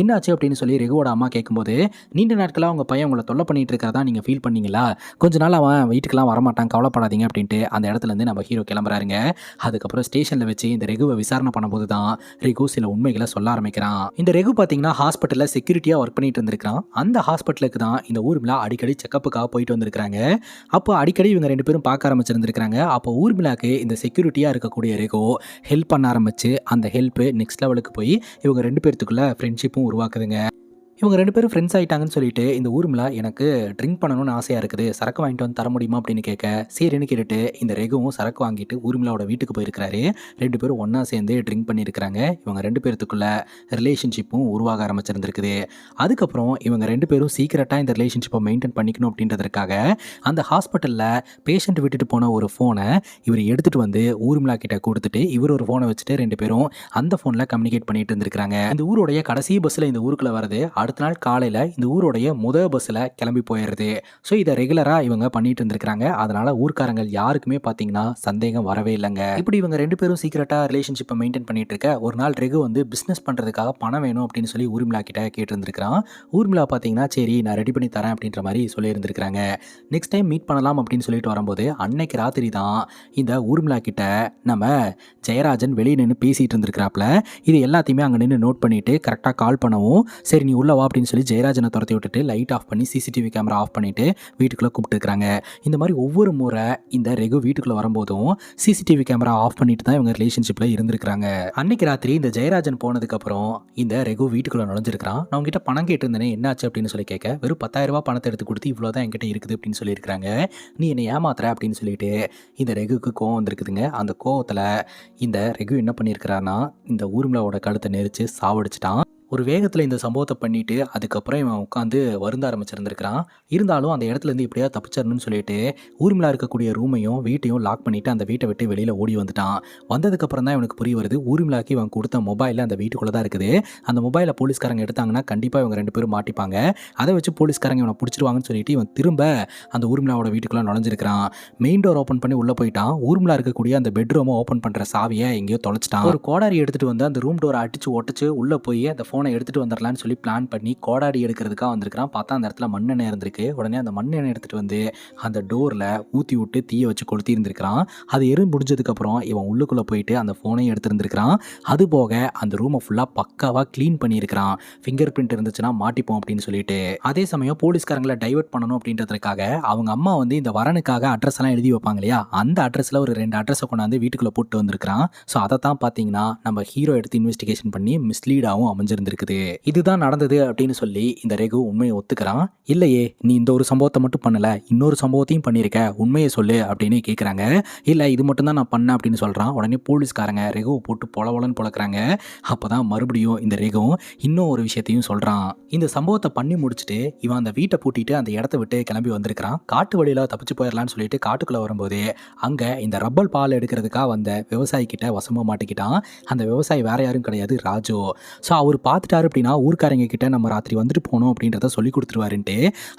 என்னாச்சு அப்படின்னு சொல்லி ரெகுவோட அம்மா கேட்கும்போது, நீண்ட நாட்களாக உங்கள் பையன் உங்களை தொல்லை பண்ணிட்டு இருக்கிறதா நீங்கள் ஃபீல் பண்ணீங்களா? கொஞ்ச நாள் அவன் வீட்டுக்கெல்லாம் வரமாட்டான், கவலைப்படாதீங்க அப்படின்ட்டு அந்த இடத்துலேருந்து நம்ம ஹீரோ கிளம்புறாருங்க. அதுக்கப்புறம் ஸ்டேஷனில் வச்சு இந்த ரெகுவை விசாரணை பண்ணும்போது தான் ரெகு சில உண்மைகளை சொல்ல ஆரம்பிக்கிறான். இந்த ரெகு பார்த்தீங்கன்னா ஹாஸ்பிட்டலில் செக்யூரிட்டியாக ஒர்க் பண்ணிட்டு இருந்திருக்கான். அந்த ஹாஸ்பிட்டலுக்கு தான் இந்த ஊர்மிளா அடிக்கடி செக்கப்புக்காக போயிட்டு வந்திருக்காங்க. அப்போ அடிக்கடி இவங்க 2 பேரும் பார்க்க ஆரம்பிச்சிருந்திருக்காங்க. அப்போ ஊர்மிளாக்கு இந்த செக்யூரிட்டியாக இருக்கக்கூடிய ரெகு ஹெல்ப் பண்ண ஆரம்பிச்சு அந்த ஹெல்ப் நெக்ஸ்ட் லெவலுக்கு போய் இவங்க 2 பேர்த்துக்குள்ள ஃப்ரெண்ட்ஷிப்பும் உருவாக்குதுங்க. இவங்க 2 பேரும் ஃப்ரெண்ட்ஸ் ஆகிட்டாங்கன்னு சொல்லிட்டு இந்த ஊர்மிளா எனக்கு ட்ரிங்க் பண்ணணும்னு ஆசையாக இருக்குது, சரக்கு வாங்கிட்டு வந்து தர முடியுமா அப்படின்னு கேட்க, சரின்னு கேட்டுட்டு இந்த ரெகுவும் சரக்கு வாங்கிட்டு ஊர்மிளாவோட வீட்டுக்கு போயிருக்கிறாரு. 2 பேரும் ஒன்றா சேர்ந்து ட்ரிங்க் பண்ணியிருக்கிறாங்க. இவங்க 2 பேர்த்துக்குள்ள ரிலேஷன்ஷிப்பும் உருவாக ஆரம்பிச்சிருந்துருக்குது. அதுக்கப்புறம் இவங்க 2 பேரும் சீக்கிரட்டாக இந்த ரிலேஷன்ஷிப்பை மெயின்டைன் பண்ணிக்கணும் அப்படின்றதுக்காக அந்த ஹாஸ்பிட்டலில் பேஷண்ட் விட்டுட்டு போன ஒரு ஃபோனை இவர் எடுத்துகிட்டு வந்து ஊர்மிளா கிட்ட கொடுத்துட்டு இவர் ஒரு ஃபோனை வச்சுட்டு 2 பேரும் அந்த ஃபோனில் கம்யூனிகேட் பண்ணிட்டு இருந்திருக்காங்க. இந்த ஊருடைய கடைசி பஸ்ஸில் இந்த ஊருக்குள்ள வருது. அடுத்த நாள் காலையில் இந்த ஊருடைய முதல் பஸ்ஸில் கிளம்பி போயிடுது. ஸோ இதை ரெகுலராக இவங்க பண்ணிட்டு இருந்திருக்காங்க. அதனால ஊர்க்காரங்க யாருக்குமே பார்த்தீங்கன்னா சந்தேகம் வரவே இல்லைங்க. இப்படி இவங்க 2 பேரும் சீக்கிரட்டாக ரிலேஷன்ஷிப்பை மெயின்டைன் பண்ணிட்டு இருக்க ஒரு நாள் ரெகு வந்து பிஸ்னஸ் பண்ணுறதுக்காக பணம் வேணும் அப்படின்னு சொல்லி ஊர்மிளா கிட்ட கேட்டிருந்திருக்கிறான். ஊர்மிளா பார்த்தீங்கன்னா சரி நான் ரெடி பண்ணி தரேன் அப்படின்ற மாதிரி சொல்லியிருந்திருக்கிறாங்க. நெக்ஸ்ட் டைம் மீட் பண்ணலாம் அப்படின்னு சொல்லிட்டு வரும்போது அன்னைக்கு ராத்திரி தான் இந்த ஊர்மிளா கிட்ட நம்ம ஜெயராஜன் வெளியே நின்று பேசிட்டு இருந்திருக்கிறாப்ல. இது எல்லாத்தையுமே அங்கே நின்று நோட் பண்ணிட்டு கரெக்டாக கால் பண்ணவும், சரி நீ உள்ள வா அப்படின்னு சொல்லி ஜெயராஜனை துரத்தி விட்டுட்டு லைட் ஆஃப் பண்ணி சிசிடிவி கேமரா ஆஃப் பண்ணிட்டு வீட்டுக்குள்ளே கூப்பிட்டுருக்காங்க. இந்த மாதிரி ஒவ்வொரு முறை இந்த ரெகு வீட்டுக்குள்ளே வரும்போதும் சிசிடிவி கேமரா ஆஃப் பண்ணிட்டு தான் இவங்க ரிலேஷன்ஷிப்பில் இருந்திருக்காங்க. அன்னைக்கு ராத்திரி இந்த ஜெயராஜன் போனதுக்கப்புறம் இந்த ரெகு வீட்டுக்குள்ளே நுழைஞ்சிருக்கிறான். நான் உங்ககிட்ட பணம் கேட்டிருந்தேனே என்னாச்சு அப்படின்னு சொல்லி கேட்க, வெறும் 10,000 ரூபாய் பணத்தை எடுத்து கொடுத்து இவ்வளோ தான் என்கிட்ட இருக்குது அப்படின்னு சொல்லியிருக்காங்க. நீ என்னை ஏமாத்துற அப்படின்னு சொல்லிட்டு இந்த ரெகுக்கு கோவம் வந்திருக்குதுங்க. அந்த கோவத்தில் இந்த ரெகு என்ன பண்ணியிருக்கிறான்னா இந்த ஊர்மிளாவோட கழுத்தை நெரிச்சு சாவடிச்சிட்டான். ஒரு வேகத்தில் இந்த சம்பவத்தை பண்ணிட்டு அதுக்கப்புறம் இவன் உட்காந்து வருந்த ஆரம்பிச்சிருந்திருக்கிறான். இருந்தாலும் அந்த இடத்துலேருந்து இப்படியா தப்பிச்சிடணும்னு சொல்லிட்டு ஊர்மிளா இருக்கக்கூடிய ரூமையும் வீட்டையும் லாக் பண்ணிட்டு அந்த வீட்டை விட்டு வெளியில் ஓடி வந்துட்டான். வந்ததுக்கப்புறம் தான் இவனுக்கு புரிய வருது ஊர்மிளாக்கு இவன் கொடுத்த மொபைலில் அந்த வீட்டுக்குள்ளே தான் இருக்குது. அந்த மொபைலை போலீஸ்காரங்க எடுத்தாங்கன்னா கண்டிப்பாக இவங்க 2 பேரும் மாட்டிப்பாங்க. அதை வச்சு போலீஸ்காரங்க இவனை பிடிச்சிருவாங்கன்னு சொல்லிட்டு இவன் திரும்ப அந்த ஊர்மிளாவோட வீட்டுக்குள்ளே நுழைஞ்சிருக்கிறான். மெயின் டோர் ஓப்பன் பண்ணி உள்ளே போயிட்டான். ஊர்மிளா இருக்கக்கூடிய அந்த பெட்ரூமை ஓப்பன் பண்ணுற சாவியை எங்கேயோ தொலைச்சிட்டான். ஒரு கோடாரி எடுத்துகிட்டு வந்து அந்த ரூம் டோரை அடிச்சு ஒட்டச்சு உள்ளே போய் அந்த ஃபோனை எடுத்துகிட்டு வந்துடலான்னு சொல்லி பிளான் பண்ணி கோடாடி எடுக்கிறதுக்காக வந்திருக்கிறான். பார்த்தா அந்த இடத்துல மண்ணெண்ணெய் இருந்திருக்கு. உடனே அந்த மண்ணெண்ணெய் எடுத்துகிட்டு வந்து அந்த டோரில் ஊற்றி விட்டு தீயை வச்சு கொளுத்தி இருந்திருக்கிறான். அது எறும்பு முடிஞ்சதுக்கப்புறம் இவன் உள்ளுக்குள்ளே போயிட்டு அந்த ஃபோனையும் எடுத்துருந்துருக்கிறான். அது போக அந்த ரூமை ஃபுல்லாக பக்காவாக க்ளீன் பண்ணியிருக்கிறான். ஃபிங்கர் பிரிண்ட் இருந்துச்சுன்னா மாட்டிப்போம் அப்படின்னு சொல்லிட்டு. அதே சமயம் போலீஸ்காரங்களை டைவர்ட் பண்ணணும் அப்படின்றதுக்காக அவங்க அம்மா வந்து இந்த வரனுக்காக அட்ரஸ் எல்லாம் எழுதி வைப்பாங்க இல்லையா, அந்த அட்ரஸில் ஒரு 2 அட்ரஸை கொண்டாந்து வீட்டுக்குள்ளே போட்டு வந்திருக்கிறான். ஸோ அதை தான் பார்த்தீங்கன்னா நம்ம ஹீரோ எடுத்து இன்வெஸ்டிகேஷன் பண்ணி மிஸ்லீடாகவும் அமைஞ்சிருந்திருக்குது. இதுதான் நடந்தது அப்படின்னு சொல்லி இந்த ரெகு உண்மையை ஒத்துக்கிறான். இல்லையே நீ இந்த ஒரு சம்பவத்தை மட்டும் பண்ணல, இன்னொரு சம்பவத்தையும் பண்ணியிருக்க, உண்மையை சொல்லு அப்படின்னு கேட்குறாங்க. இல்லை இது மட்டும் தான் நான் பண்ணேன் அப்படின்னு சொல்கிறான். உடனே போலீஸ்காரங்க ரெகுவை போட்டு பொலவலன்னு பொழக்கிறாங்க. அப்போ தான் மறுபடியும் இந்த ரெகுவும் இன்னும் ஒரு விஷயத்தையும் சொல்கிறான். இந்த சம்பவத்தை பண்ணி முடிச்சுட்டு இவன் அந்த வீட்டை பூட்டிட்டு அந்த இடத்த விட்டு கிளம்பி வந்திருக்கிறான். காட்டு வழியில் தப்பிச்சு போயிடலான்னு சொல்லிட்டு காட்டுக்குள்ளே வரும்போது அங்கே இந்த ரப்பல் பால் எடுக்கிறதுக்காக வந்த விவசாயி கிட்ட வசமாக மாட்டிக்கிட்டான். அந்த விவசாயி வேற யாரும் கிடையாது, ராஜு. ஸோ அவர் பார்த்துட்டாரு அப்படின்னா ஊர்க்காரங்க கிட்ட நம்ம ராத்திரி வந்துட்டு போகணும் அப்படின்றத சொல்லி கொடுத்துருவாருன்ட்டு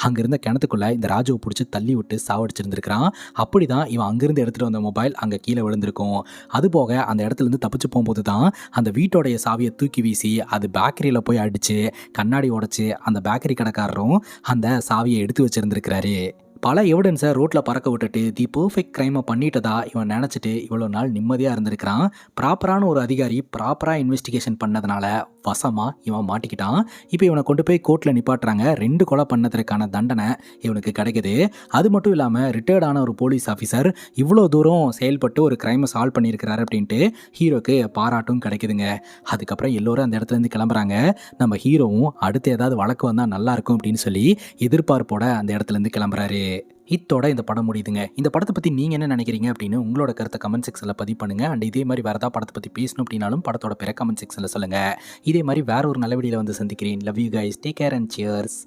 அங்கிருந்த கிணத்துக்குள்ள இந்த ராஜுவை பிடிச்சி தள்ளி விட்டு சாவடிச்சிருந்திருக்கிறான். அப்படி தான் இவன் அங்கிருந்து எடுத்துகிட்டு வந்த மொபைல் அங்கே கீழே விழுந்திருக்கும். அதுபோக அந்த இடத்துலேருந்து தப்பிச்சு போகும்போது தான் அந்த வீட்டோடைய சாவியை தூக்கி வீசி அது பேக்கரியில் போய் அடித்து கண்ணாடி உடைச்சி அந்த பேக்கரி கடைக்காரரும் அந்த சாவியை எடுத்து வச்சிருந்திருக்கிறாரு. பல எவிடன்ஸை ரோட்டில் பறக்க விட்டுட்டு தி பர்ஃபெக்ட் க்ரைமை பண்ணிட்டதா இவன் நினச்சிட்டு இவ்வளோ நாள் நிம்மதியாக இருந்திருக்கிறான். ப்ராப்பரான ஒரு அதிகாரி ப்ராப்பராக இன்வெஸ்டிகேஷன் பண்ணதுனால வசமாக இவன் மாட்டிக்கிட்டான். இப்போ இவனை கொண்டு போய் கோர்ட்டில் நிப்பாட்டுறாங்க. 2 கொலை பண்ணதற்கான தண்டனை இவனுக்கு கிடைக்குது. அது மட்டும் இல்லாமல் ரிட்டையர்டான ஒரு போலீஸ் ஆஃபீஸர் இவ்வளோ தூரம் செயல்பட்டு ஒரு க்ரைமை சால்வ் பண்ணியிருக்கிறாரு அப்படின்ட்டு ஹீரோக்கு பாராட்டும் கிடைக்குதுங்க. அதுக்கப்புறம் எல்லோரும் அந்த இடத்துலேருந்து கிளம்புறாங்க. நம்ம ஹீரோவும் அடுத்து ஏதாவது வழக்கு வந்தால் நல்லாயிருக்கும் அப்படின்னு சொல்லி எதிர்பார்ப்போட அந்த இடத்துலேருந்து கிளம்புறாரு. இத்தோட இந்த படம் முடியுதுங்க. இந்த படத்தை பற்றி நீங்கள் என்ன நினைக்கிறீங்க அப்படின்னு உங்களோட கருத்தை கமெண்ட் செக்ஷனில் பதிவு பண்ணுங்கள். அண்ட் இதே மாதிரி வேறு ஏதாவது படத்தை பற்றி பேசணும் அப்படின்னாலும் படத்தோட பேரை கமெண்ட் செக்ஷனில் சொல்லுங்கள். இதே மாதிரி வேற ஒரு நல்ல வீடியோவில் வந்து சந்திக்கிறேன். Love you guys, take care and cheers.